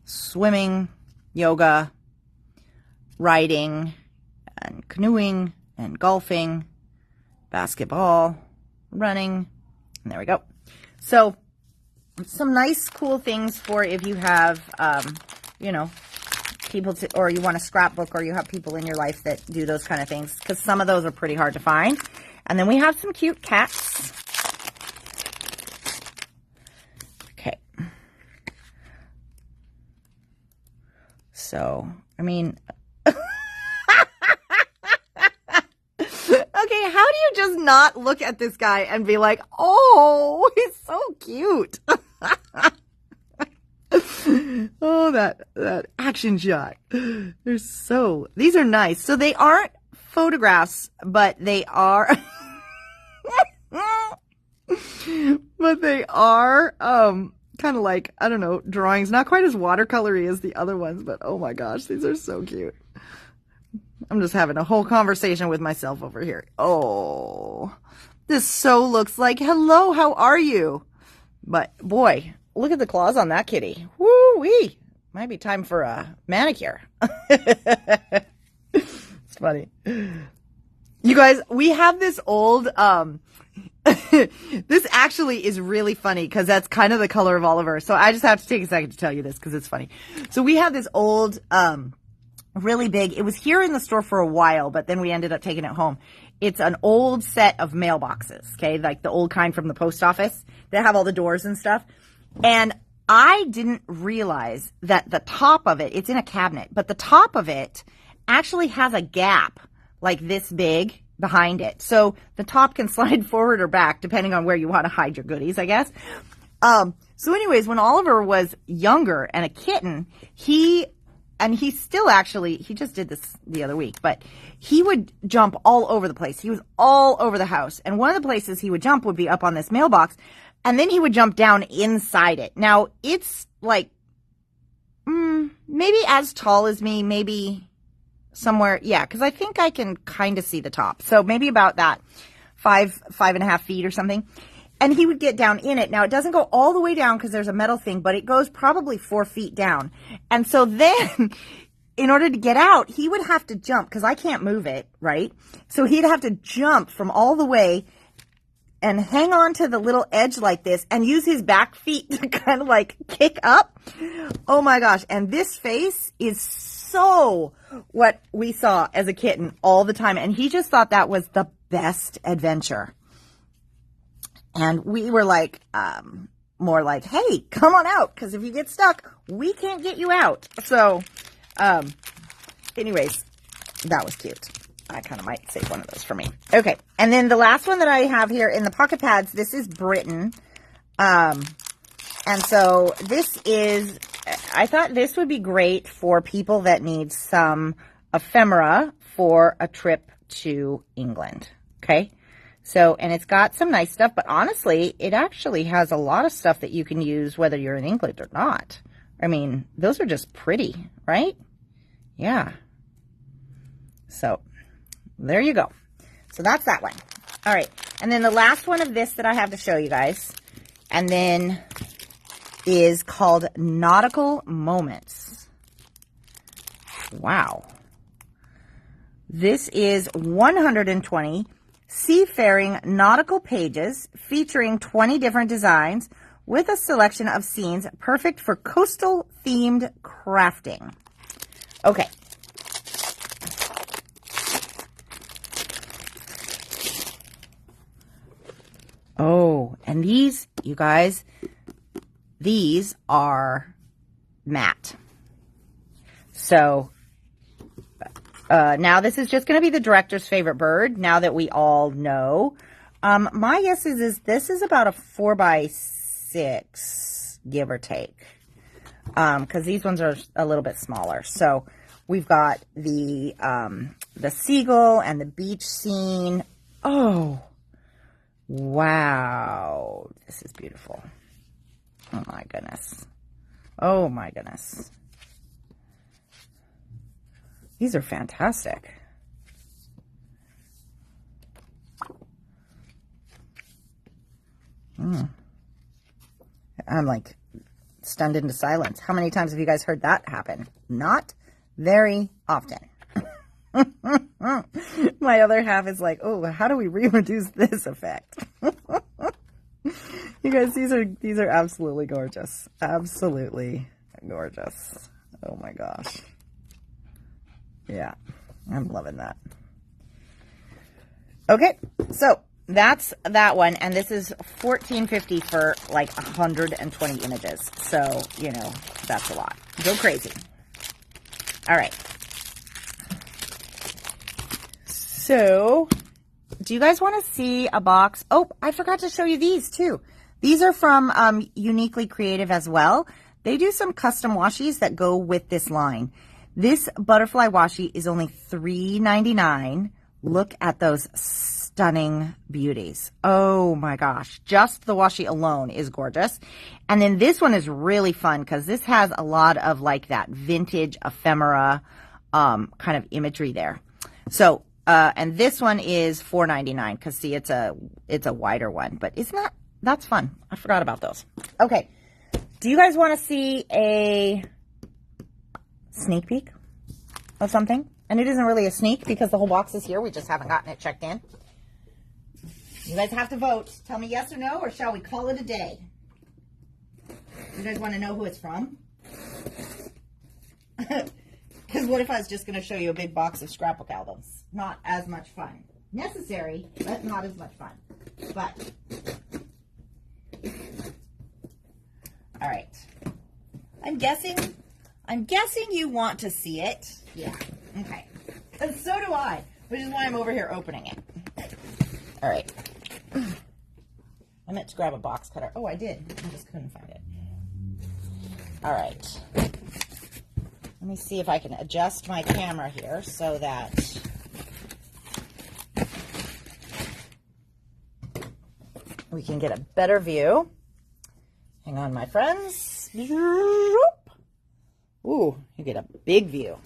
swimming, yoga, riding, and canoeing, and golfing, basketball, running, And there we go. So some nice, cool things for if you have, you know, people to, or you want a scrapbook, or you have people in your life that do those kind of things, because some of those are pretty hard to find. And then we have some cute cats. Okay. So, I mean, okay, how do you just not look at this guy and be like, oh, he's so cute. Oh, that action shot. These are nice. So they aren't photographs, but they are, kind of like, I don't know, drawings. Not quite as watercolory as the other ones, but oh my gosh, these are so cute. I'm just having a whole conversation with myself over here. Oh, this so looks like, hello, how are you? But boy, look at the claws on that kitty. Woo-wee. Might be time for a manicure. It's funny. You guys, we have this old, this actually is really funny because that's kind of the color of Oliver. So I just have to take a second to tell you this because it's funny. So we have this old, really big, it was here in the store for a while, but then we ended up taking it home. It's an old set of mailboxes, okay? Like the old kind from the post office that have all the doors and stuff. And I didn't realize that the top of it, it's in a cabinet, but the top of it actually has a gap like this big behind it. So the top can slide forward or back depending on where you want to hide your goodies, I guess. So anyways, when Oliver was younger and a kitten, he still actually, he just did this the other week, but he would jump all over the place. He was all over the house. And one of the places he would jump would be up on this mailbox. And then he would jump down inside it. Now, it's like, maybe as tall as me, maybe somewhere, yeah, because I think I can kind of see the top. So maybe about that, 5.5 feet or something. And he would get down in it. Now, it doesn't go all the way down because there's a metal thing, but it goes probably 4 feet down. And so then, in order to get out, he would have to jump because I can't move it, right? So he'd have to jump from all the way and hang on to the little edge like this and use his back feet to kind of like kick up. Oh my gosh. And this face is so what we saw as a kitten all the time. And he just thought that was the best adventure. And we were like, more like, hey, come on out. Because if you get stuck, we can't get you out. So, anyways, that was cute. I kind of might save one of those for me. Okay. And then the last one that I have here in the pocket pads, this is Britain. And so this is, I thought this would be great for people that need some ephemera for a trip to England. Okay. So, and it's got some nice stuff, but honestly, it actually has a lot of stuff that you can use whether you're in England or not. I mean, those are just pretty, right? Yeah. So, there you go. So that's that one. All right. And then the last one of this that I have to show you guys, and then is called Nautical Moments. Wow. This is 120 seafaring nautical pages featuring 20 different designs with a selection of scenes perfect for coastal themed crafting. Okay. Oh, and these, you guys, these are matte. So, now this is just going to be the director's favorite bird, now that we all know. My guess is this is about a 4x6, give or take. Because these ones are a little bit smaller. So, we've got the seagull and the beach scene. Oh, wow, this is beautiful. Oh my goodness. Oh my goodness. These are fantastic. I'm like stunned into silence. How many times have you guys heard that happen? Not very often. My other half is like, oh, how do we reproduce this effect? You guys, these are absolutely gorgeous. Absolutely gorgeous. Oh my gosh. Yeah, I'm loving that. Okay, so that's that one, and this is $14.50 for like 120 images. So, you know, that's a lot. Go crazy. All right. So, do you guys want to see a box? Oh, I forgot to show you these too. These are from Uniquely Creative as well. They do some custom washies that go with this line. This butterfly washi is only $3.99. Look at those stunning beauties. Oh my gosh. Just the washi alone is gorgeous. And then this one is really fun because this has a lot of like that vintage ephemera kind of imagery there. So, and this one is $4.99 because see, it's a wider one, but isn't that's fun. I forgot about those. Okay. Do you guys want to see a sneak peek of something? And it isn't really a sneak because the whole box is here. We just haven't gotten it checked in. You guys have to vote. Tell me yes or no, or shall we call it a day? You guys want to know who it's from? Because what if I was just going to show you a big box of scrapbook albums? Not as much fun. Necessary, but not as much fun. But, all right. I'm guessing you want to see it. Yeah. Okay. And so do I, which is why I'm over here opening it. All right. I meant to grab a box cutter. Oh, I did. I just couldn't find it. All right. Let me see if I can adjust my camera here so that we can get a better view. Hang on, my friends. Ooh, you get a big view.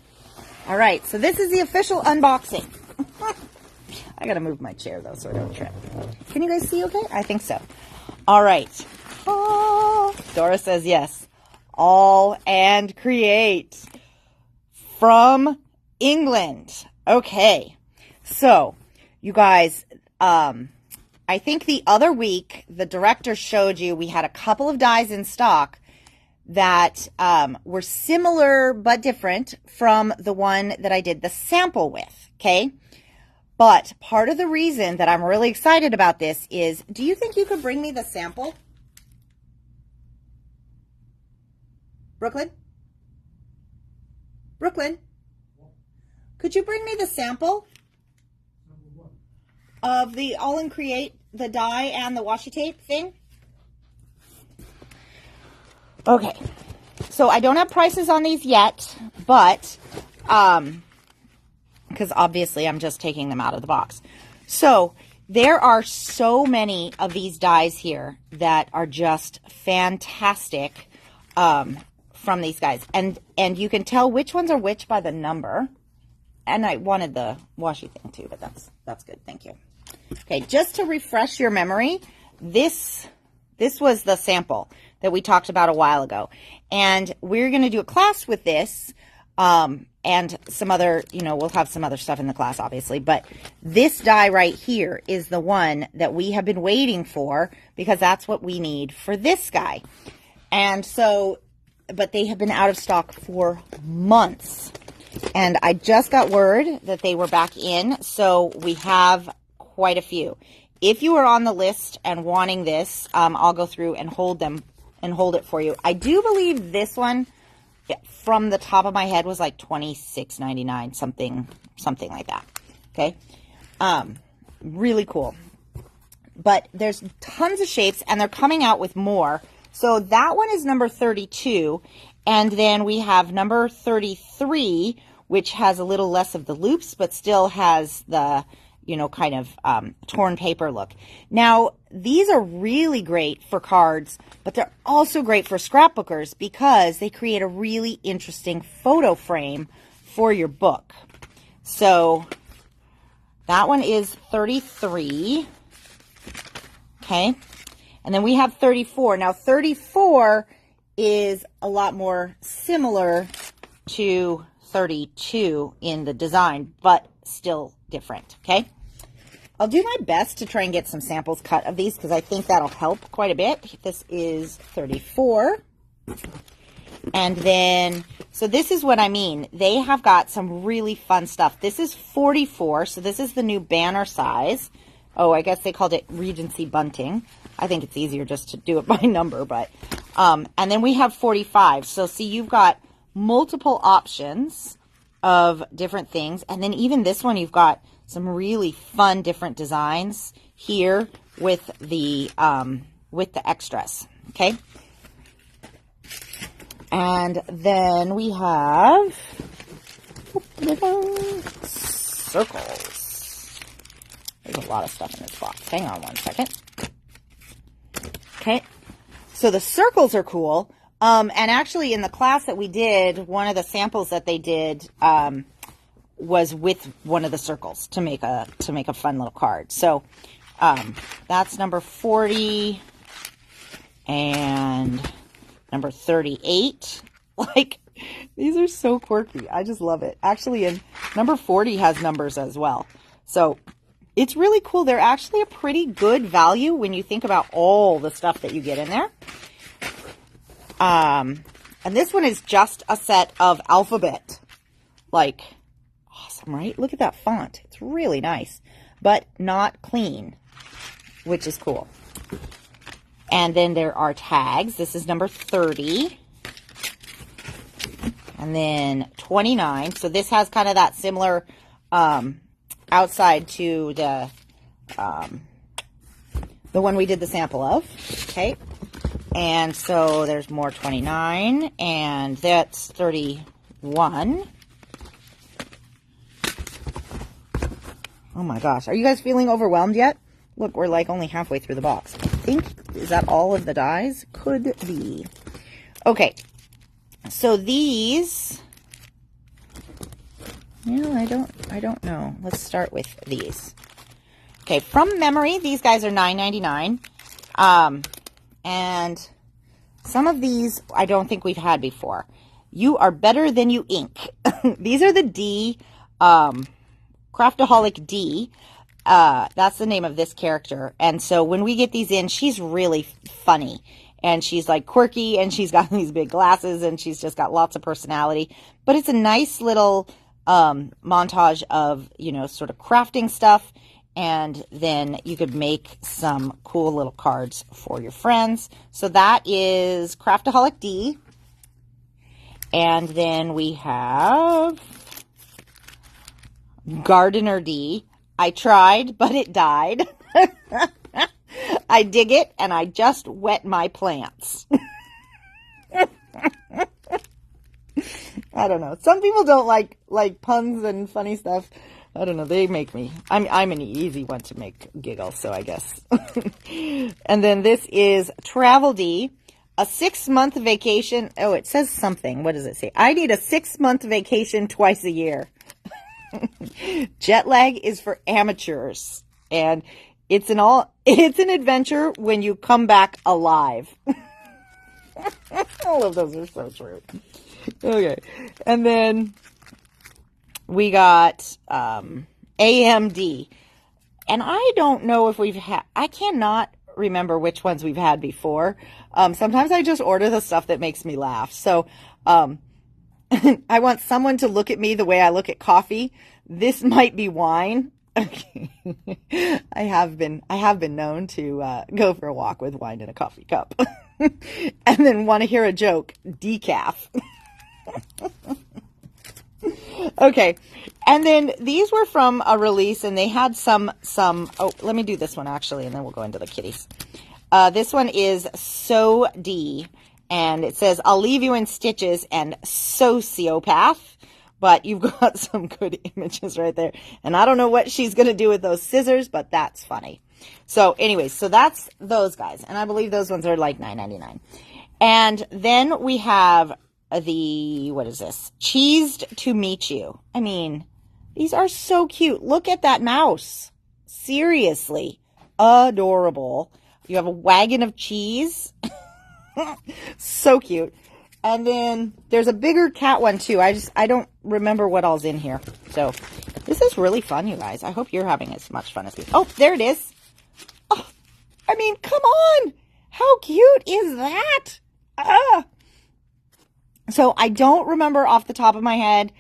All right, so this is the official unboxing. I gotta move my chair though so I don't trip. Can you guys see okay? I think so. All right. Oh, Dora says yes. All and Create from England. Okay. So, you guys, I think the other week the director showed you we had a couple of dies in stock that were similar but different from the one that I did the sample with, okay? But part of the reason that I'm really excited about this is, do you think you could bring me the sample? Brooklyn? Brooklyn? Could you bring me the sample of the All and Create, the die and the washi tape thing? Okay, so I don't have prices on these yet, but, because obviously I'm just taking them out of the box. So there are so many of these dies here that are just fantastic from these guys. And you can tell which ones are which by the number. And I wanted the washi thing too, but that's good. Thank you. Okay, just to refresh your memory, this was the sample that we talked about a while ago. And we're going to do a class with this and some other, we'll have some other stuff in the class, obviously. But this die right here is the one that we have been waiting for because that's what we need for this guy. And so, but they have been out of stock for months. And I just got word that they were back in, so we have quite a few. If you are on the list and wanting this, I'll go through and hold it for you. I do believe this one, from the top of my head, was like $26.99, something like that. Okay, really cool. But there's tons of shapes, and they're coming out with more. So that one is number 32, and then we have number 33, which has a little less of the loops, but still has the kind of torn paper look. Now, these are really great for cards, but they're also great for scrapbookers because they create a really interesting photo frame for your book. So that one is 33. Okay. And then we have 34. Now, 34 is a lot more similar to 32 in the design, but still different. Okay. I'll do my best to try and get some samples cut of these because I think that'll help quite a bit. This is 34. And then, so this is what I mean. They have got some really fun stuff. This is 44, so this is the new banner size. Oh, I guess they called it Regency Bunting. I think it's easier just to do it by number, but, and then we have 45. So see, you've got multiple options of different things. And then even this one, you've got some really fun different designs here with the extras. Okay. And then we have circles. There's a lot of stuff in this box. Hang on one second. Okay. So the circles are cool. And actually in the class that we did, one of the samples that they did, was with one of the circles to make a fun little card. So, that's number 40 and number 38. Like, these are so quirky. I just love it. Actually, and number 40 has numbers as well. So it's really cool. They're actually a pretty good value when you think about all the stuff that you get in there. And this one is just a set of alphabet. Like, awesome, right? Look at that font. It's really nice, but not clean, which is cool. And then there are tags. This is number 30. And then 29. So this has kind of that similar outside to the one we did the sample of. Okay. And so there's more 29, and that's 31. Oh my gosh. Are you guys feeling overwhelmed yet? Look, we're like only halfway through the box. I think, is that all of the dies? Could be. Okay. So these, I don't know. Let's start with these. Okay. From memory, these guys are $9.99. And some of these I don't think we've had before. You Are Better Than You Ink. These are the D, Craftaholic D. That's the name of this character. And so when we get these in, she's really funny. And she's like quirky, and she's got these big glasses, and she's just got lots of personality. But it's a nice little montage of, sort of crafting stuff. And then you could make some cool little cards for your friends. So that is Craftaholic D. And then we have Gardener D. I tried, but it died. I dig it, and I just wet my plants. I don't know. Some people don't like puns and funny stuff. I don't know. They make me. I'm an easy one to make giggle, so I guess. And then this is Travel D, a 6-month vacation. Oh, it says something. What does it say? I need a 6-month vacation twice a year. Jet lag is for amateurs, and it's an adventure when you come back alive. All of those are so true. Okay, and then we got AMD, and I don't know if we've had. I cannot remember which ones we've had before. Sometimes I just order the stuff that makes me laugh. So I want someone to look at me the way I look at coffee. This might be wine. Okay. I have been known to go for a walk with wine in a coffee cup. And then want to hear a joke, decaf. Okay. And then these were from a release, and they had some, oh, let me do this one actually, and then we'll go into the kitties. This one is So D, and it says, I'll leave you in stitches and sociopath, but you've got some good images right there. And I don't know what she's going to do with those scissors, but that's funny. So anyways, so that's those guys. And I believe those ones are like $9.99. And then we have what is this? Cheesed to Meet You. I mean, these are so cute. Look at that mouse. Seriously. Adorable. You have a wagon of cheese. So cute. And then there's a bigger cat one too. I don't remember what all's in here. So this is really fun, you guys. I hope you're having as much fun as me. Oh, there it is. Oh, I mean, come on. How cute is that? So I don't remember off the top of my head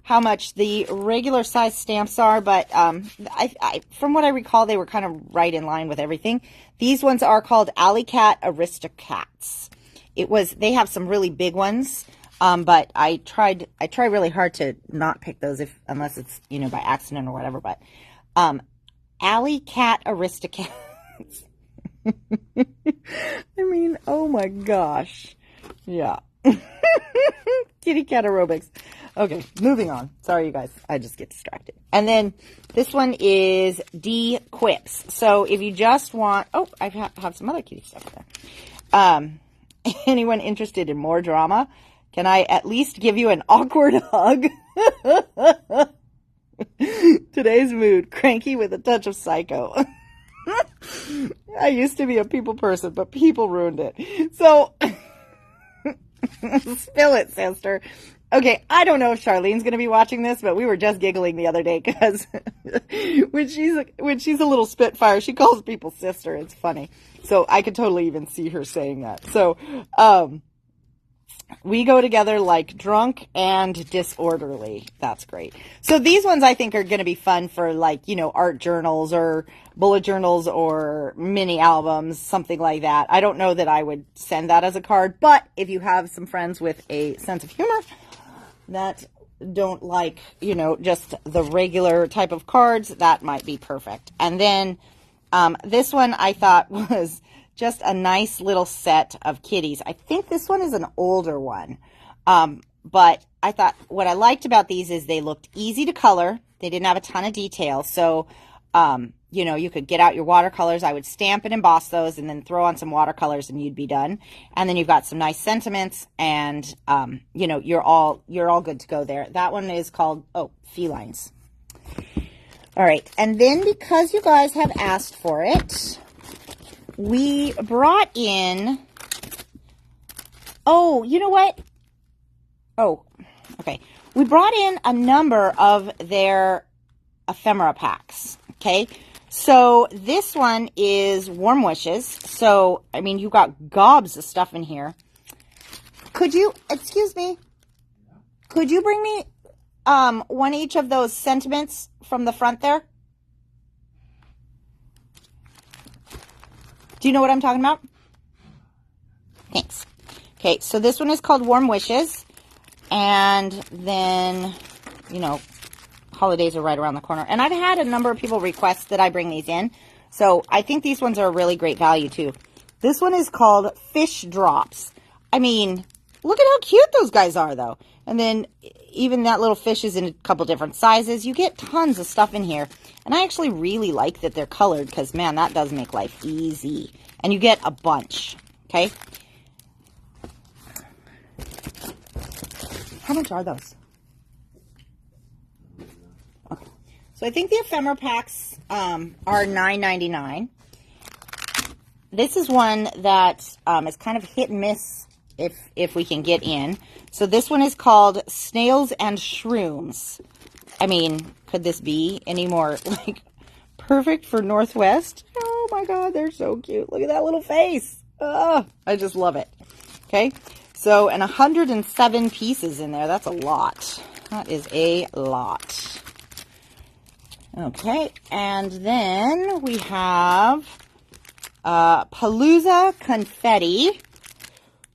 how much the regular size stamps are, but from what I recall, they were kind of right in line with everything. These ones are called Alley Cat Aristocats. They have some really big ones, but I tried really hard to not pick those unless it's, by accident or whatever, but Alley Cat Aristocats. I mean, oh my gosh. Yeah. Kitty cat aerobics. Okay, moving on. Sorry, you guys. I just get distracted. And then this one is D Quips. So if you just want... Oh, I have some other kitty stuff there. Anyone interested in more drama? Can I at least give you an awkward hug? Today's mood, cranky with a touch of psycho. I used to be a people person, but people ruined it. So... Spill it, sister. Okay, I don't know if Charlene's going to be watching this, but we were just giggling the other day because when she's a little spitfire, she calls people sister. It's funny. So I could totally even see her saying that. So we go together like drunk and disorderly. That's great. So these ones I think are going to be fun for art journals or bullet journals or mini albums, something like that. I don't know that I would send that as a card, but if you have some friends with a sense of humor that don't like, just the regular type of cards, that might be perfect. And then this one I thought was just a nice little set of kitties. I think this one is an older one. But I thought what I liked about these is they looked easy to color. They didn't have a ton of detail. So, you could get out your watercolors. I would stamp and emboss those and then throw on some watercolors and you'd be done. And then you've got some nice sentiments and, you're all good to go there. That one is called, Felines. All right. And then because you guys have asked for it, we brought in, you know what? Okay. We brought in a number of their ephemera packs. Okay. So this one is Warm Wishes. So, I mean, you've got gobs of stuff in here. Excuse me, could you bring me one each of those sentiments from the front there? Do you know what I'm talking about? Thanks. Okay, so this one is called Warm Wishes. And then, holidays are right around the corner. And I've had a number of people request that I bring these in. So I think these ones are a really great value too. This one is called Fish Drops. I mean, look at how cute those guys are though. And then even that little fish is in a couple different sizes. You get tons of stuff in here. And I actually really like that they're colored because, man, that does make life easy. And you get a bunch, okay? How much are those? Okay. So I think the ephemera packs are $9.99. This is one that is kind of hit and miss if we can get in. So this one is called Snails and Shrooms. I mean, could this be any more perfect for Northwest? Oh my God, they're so cute. Look at that little face. Oh, I just love it. Okay, so and 107 pieces in there. That's a lot. That is a lot. Okay, and then we have Palooza Confetti.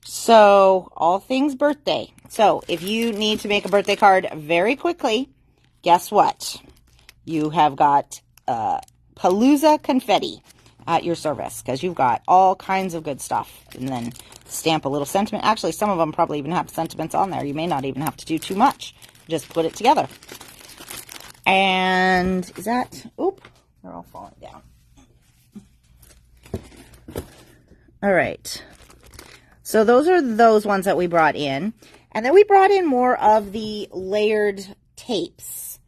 So all things birthday. So if you need to make a birthday card very quickly, guess what? You have got Palooza Confetti at your service because you've got all kinds of good stuff. And then stamp a little sentiment. Actually, some of them probably even have sentiments on there. You may not even have to do too much. Just put it together. And is that... Oop, they're all falling down. All right. So those are those ones that we brought in. And then we brought in more of the layered tapes.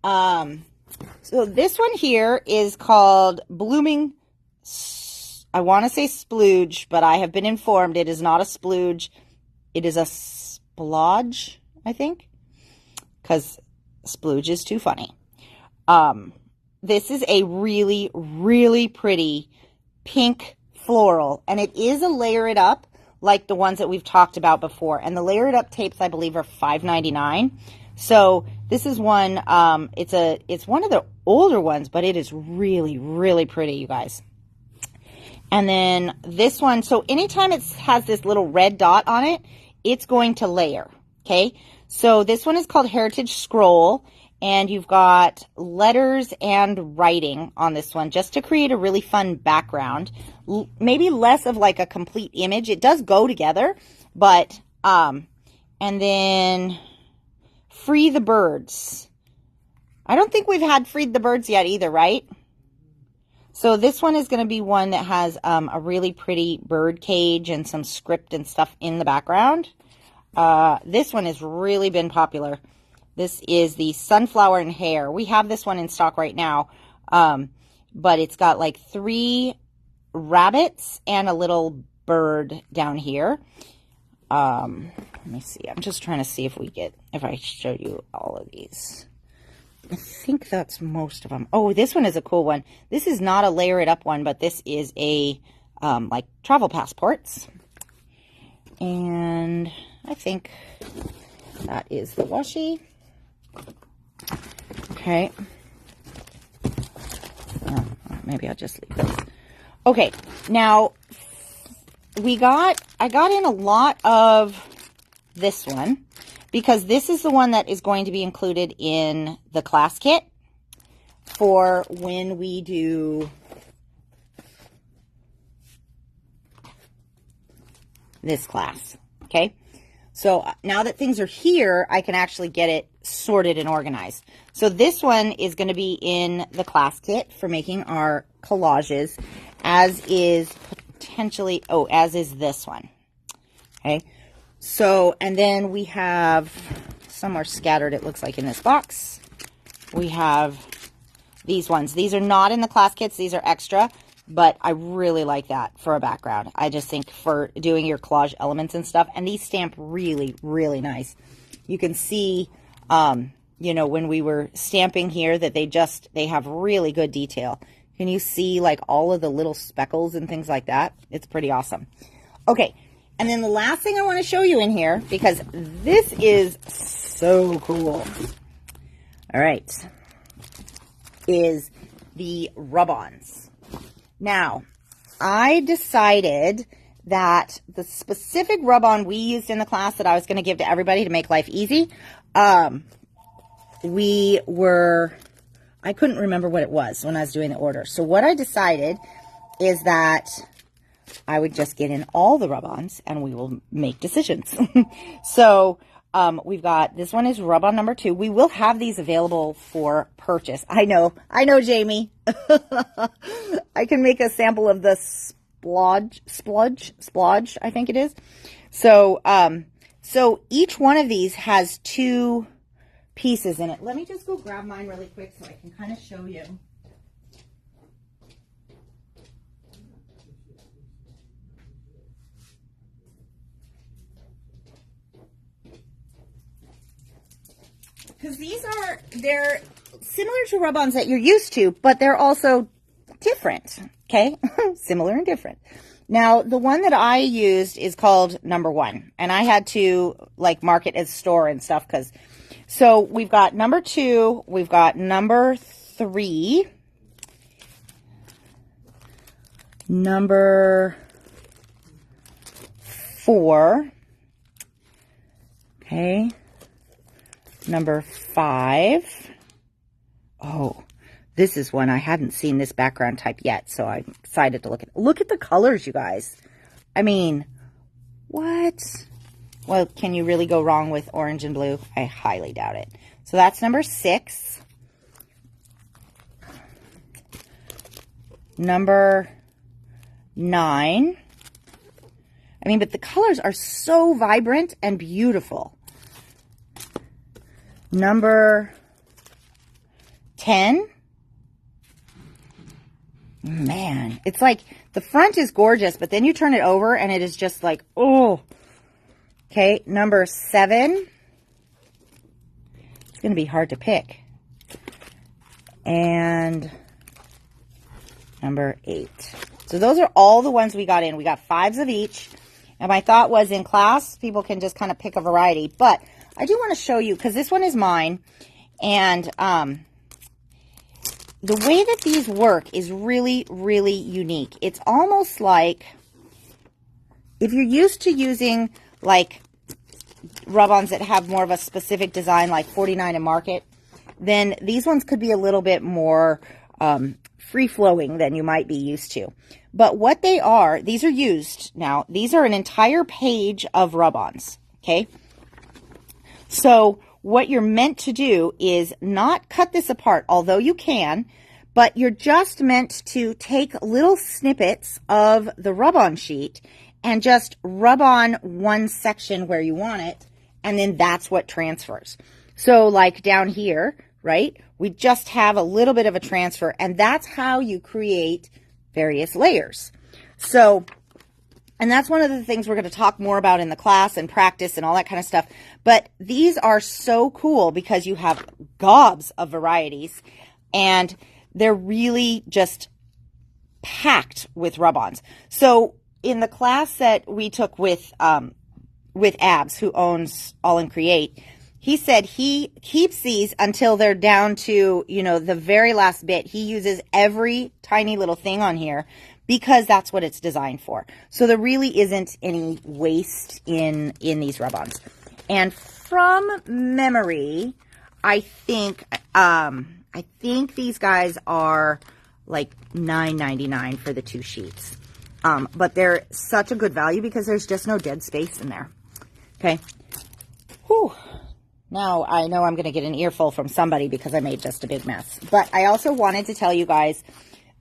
So this one here is called Blooming, I want to say splooge, but I have been informed it is not a splooge. It is a splodge, I think, because splooge is too funny. This is a really, really pretty pink floral, and it is a layer it up like the ones that we've talked about before. And the layer it up tapes, I believe, are $5.99. So this is one, it's one of the older ones, but it is really, really pretty, you guys. And then this one, so anytime it has this little red dot on it, it's going to layer, okay? So this one is called Heritage Scroll, and you've got letters and writing on this one just to create a really fun background. Maybe less of like a complete image. It does go together, but, and then Free the Birds. I don't think we've had Freed the Birds yet either, right? So this one is going to be one that has a really pretty bird cage and some script and stuff in the background. This one has really been popular. This is the Sunflower and Hare. We have this one in stock right now, but it's got like 3 rabbits and a little bird down here. Let me see. I'm just trying to see if I show you all of these. I think that's most of them. Oh, this one is a cool one. This is not a layer it up one, but this is a like travel passports. And I think that is the washi. Okay. Oh, maybe I'll just leave this. Okay, now I got in a lot of this one because this is the one that is going to be included in the class kit for when we do this class, okay? So now that things are here, I can actually get it sorted and organized. So this one is going to be in the class kit for making our collages, as is potentially, as is this one. Okay. So, and then we have somewhere scattered, it looks like in this box, we have these ones. These are not in the class kits. These are extra, but I really like that for a background. I just think for doing your collage elements and stuff, and these stamp really, really nice. You can see, you know, when we were stamping here that they have really good detail. Can you see like all of the little speckles and things like that? It's pretty awesome. Okay. And then the last thing I want to show you in here, because this is so cool. All right. Is the rub-ons. Now, I decided that the specific rub-on we used in the class that I was going to give to everybody to make life easy, I couldn't remember what it was when I was doing the order. So what I decided is that I would just get in all the rub-ons and we will make decisions. So we've got, this one is rub-on number 2. We will have these available for purchase. I know, Jamie. I can make a sample of the splodge, I think it is. So, so each one of these has 2 pieces in it. Let me just go grab mine really quick so I can kind of show you. Because they're similar to rub-ons that you're used to, but they're also different, okay? Similar and different. Now, the one that I used is called number 1, and I had to, like, mark it as store and stuff, because, so we've got number 2, we've got number 3, number 4, okay, number 5. Oh, this is one I hadn't seen this background type yet, so I'm excited to look at the colors, you guys. I mean, what? Well, can you really go wrong with orange and blue? I highly doubt it. So that's number 6. Number 9. I mean, but the colors are so vibrant and beautiful. Number 10. Man, it's like the front is gorgeous, but then you turn it over and it is just like, oh, Okay, number 7. It's going to be hard to pick. And number 8. So those are all the ones we got in. We got 5s of each. And my thought was in class, people can just kind of pick a variety. But I do want to show you, because this one is mine. And the way that these work is really, really unique. It's almost like if you're used to using like rub-ons that have more of a specific design like 49 and Market, then these ones could be a little bit more free-flowing than you might be used to. But what they are, these are used now. These are an entire page of rub-ons, okay? So what you're meant to do is not cut this apart, although you can, but you're just meant to take little snippets of the rub-on sheet and just rub on one section where you want it, and then that's what transfers. So like down here, right, we just have a little bit of a transfer, and that's how you create various layers. So, and that's one of the things we're going to talk more about in the class and practice and all that kind of stuff. But these are so cool because you have gobs of varieties, and they're really just packed with rub-ons. So in the class that we took with Abs, who owns All in Create, he said he keeps these until they're down to, you know, the very last bit. He uses every tiny little thing on here because that's what it's designed for. So there really isn't any waste in these rub-ons. And from memory, I think these guys are like $9.99 for the 2 sheets. But they're such a good value because there's just no dead space in there. Okay. Whew. Now I know I'm going to get an earful from somebody because I made just a big mess. But I also wanted to tell you guys,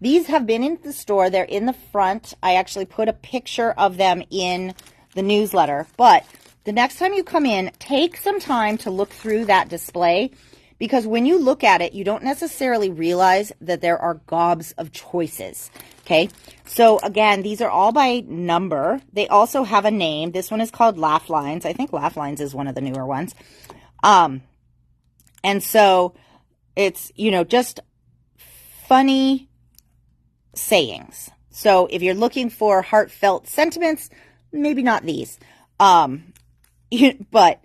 these have been in the store. They're in the front. I actually put a picture of them in the newsletter. But the next time you come in, take some time to look through that display, because when you look at it, you don't necessarily realize that there are gobs of choices. Okay, so again, these are all by number. They also have a name. This one is called Laugh Lines. I think Laugh Lines is one of the newer ones. And so it's, you know, just funny sayings. So if you're looking for heartfelt sentiments, maybe not these. But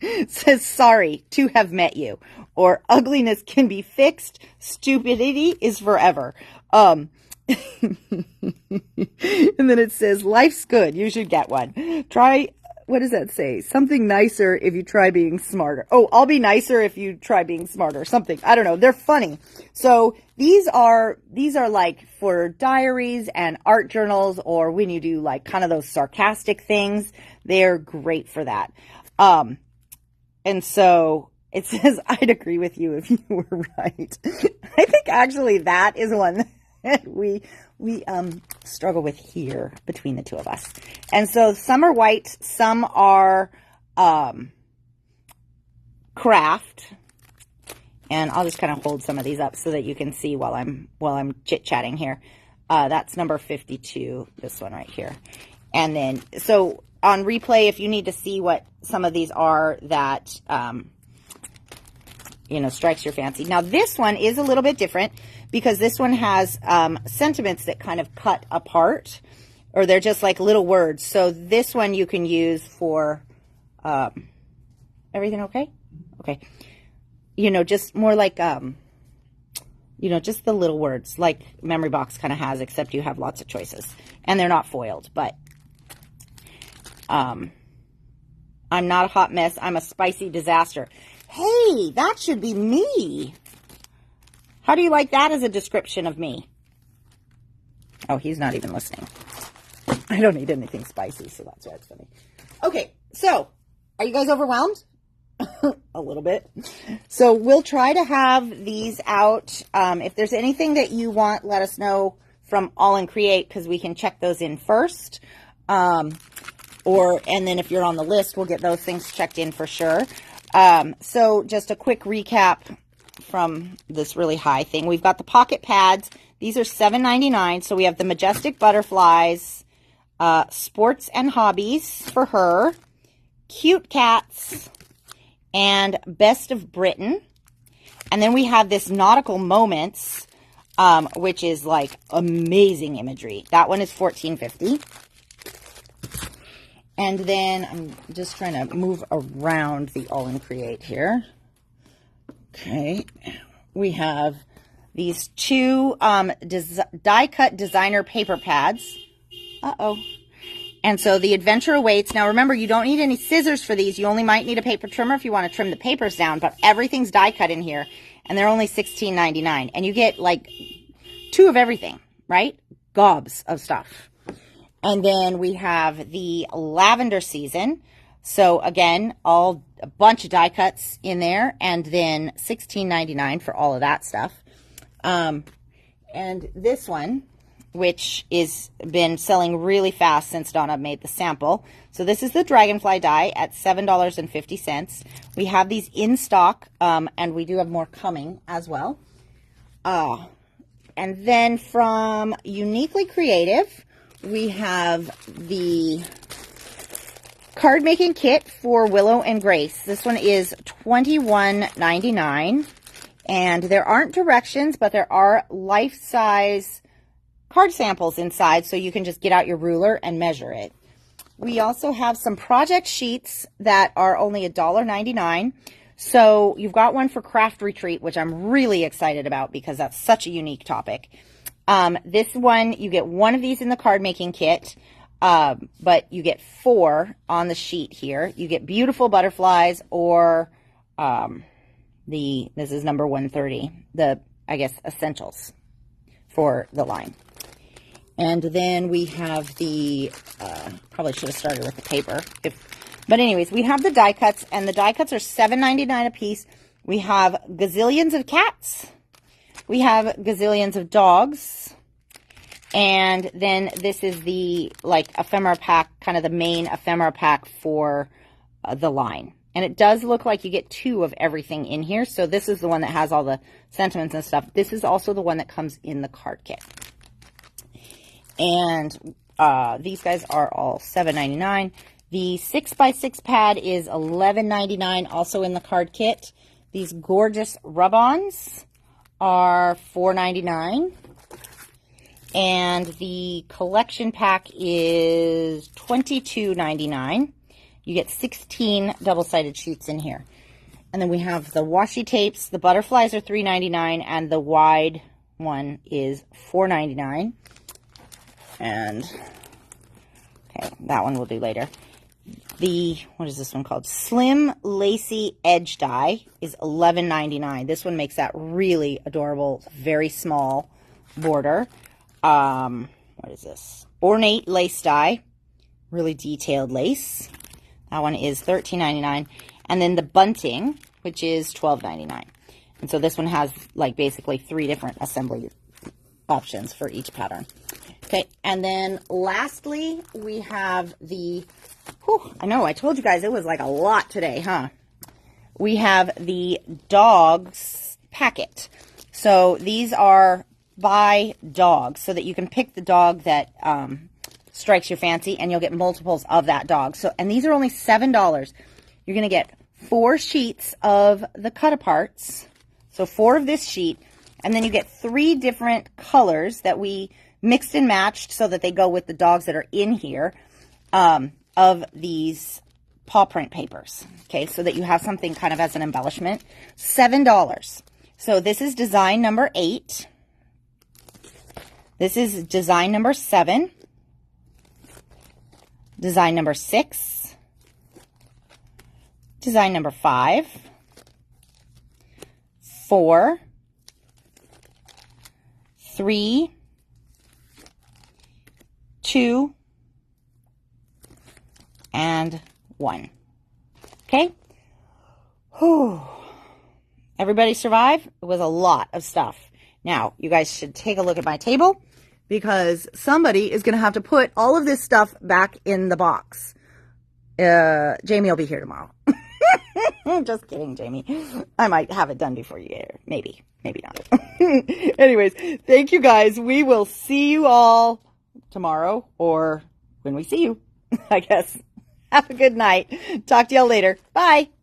it says, sorry to have met you, or ugliness can be fixed, stupidity is forever. And then it says, life's good, you should get one. Try, what does that say? Something nicer if you try being smarter. Oh, I'll be nicer if you try being smarter. Something, I don't know. They're funny. So these are like for diaries and art journals, or when you do like kind of those sarcastic things, they're great for that. And so it says, I'd agree with you if you were right. I think actually that is one that we struggle with here between the two of us. And so some are white, some are craft. And I'll just kind of hold some of these up so that you can see while I'm chit-chatting here. That's number 52, this one right here. And then, so on replay, if you need to see what some of these are that, you know, strikes your fancy. Now, this one is a little bit different because this one has sentiments that kind of cut apart, or they're just like little words. So this one you can use for, everything okay? Okay. You know, just more like, you know, just the little words like Memory Box kind of has, except you have lots of choices. And they're not foiled, but I'm not a hot mess. I'm a spicy disaster. Hey, that should be me. How do you like that as a description of me? Oh, he's not even listening. I don't need anything spicy, so that's why it's funny. Okay, so are you guys overwhelmed? A little bit. So we'll try to have these out. If there's anything that you want, let us know from All in Create, because we can check those in first. And then if you're on the list, we'll get those things checked in for sure. So just a quick recap from this really high thing. We've got the pocket pads. These are $7.99. So we have the Majestic Butterflies, Sports and Hobbies for her. Cute Cats, and Best of Britain. And then we have this Nautical Moments, which is like amazing imagery. That one is $14.50. And then I'm just trying to move around the All in Create here. Okay. We have these two die-cut designer paper pads. Uh-oh. And so the adventure awaits. Now remember, you don't need any scissors for these. You only might need a paper trimmer if you want to trim the papers down, but everything's die-cut in here, and they're only $16.99. And you get like 2 of everything, right? Gobs of stuff. And then we have the Lavender Season. So again, a bunch of die cuts in there, and then $16.99 for all of that stuff. And this one, which is been selling really fast since Donna made the sample. So this is the Dragonfly die at $7.50. We have these in stock, and we do have more coming as well. And then from Uniquely Creative, we have the card making kit for Willow and Grace. This one is $21.99, and there aren't directions, but there are life-size card samples inside, so you can just get out your ruler and measure it. We also have some project sheets that are only $1.99. So you've got one for Craft Retreat, which I'm really excited about because that's such a unique topic. This one, you get one of these in the card making kit, but you get 4 on the sheet here. You get Beautiful Butterflies, or this is number 130, I guess, essentials for the line. And then we have the, probably should have started with the paper. But anyways, we have the die cuts, and the die cuts are $7.99 a piece. We have gazillions of cats. We have gazillions of dogs. And then this is the, like, ephemera pack, kind of the main ephemera pack for the line. And it does look like you get 2 of everything in here. So this is the one that has all the sentiments and stuff. This is also the one that comes in the card kit. And these guys are all $7.99. The 6x6 pad is $11.99, also in the card kit. These gorgeous rub-ons are $4.99. And the collection pack is $22.99. You get 16 double-sided sheets in here. And then we have the washi tapes. The butterflies are $3.99, and the wide one is $4.99. And, okay, that one we'll do later. The, what is this one called? Slim Lacy Edge Die is $11.99. This one makes that really adorable, very small border. What is this? Ornate Lace Die. Really detailed lace. That one is $13.99. And then the bunting, which is $12.99. And so this one has, like, basically 3 different assembly options for each pattern. Okay, and then lastly, we have the, I know, I told you guys it was like a lot today, huh? We have the dogs packet. So these are by dog, so that you can pick the dog that strikes your fancy, and you'll get multiples of that dog. So, and these are only $7. You're going to get 4 sheets of the cut-aparts, so 4 of this sheet, and then you get 3 different colors that we mixed and matched so that they go with the dogs that are in here, of these paw print papers. Okay, so that you have something kind of as an embellishment. $7. So this is design number 8. This is design number 7. Design number 6. Design number 5. 4. 3. 2, and 1. Okay? Whew. Everybody survived? It was a lot of stuff. Now, you guys should take a look at my table, because somebody is going to have to put all of this stuff back in the box. Jamie will be here tomorrow. Just kidding, Jamie. I might have it done before you get here. Maybe. Maybe not. Anyways, thank you guys. We will see you all tomorrow, or when we see you, I guess. Have a good night. Talk to y'all later. Bye.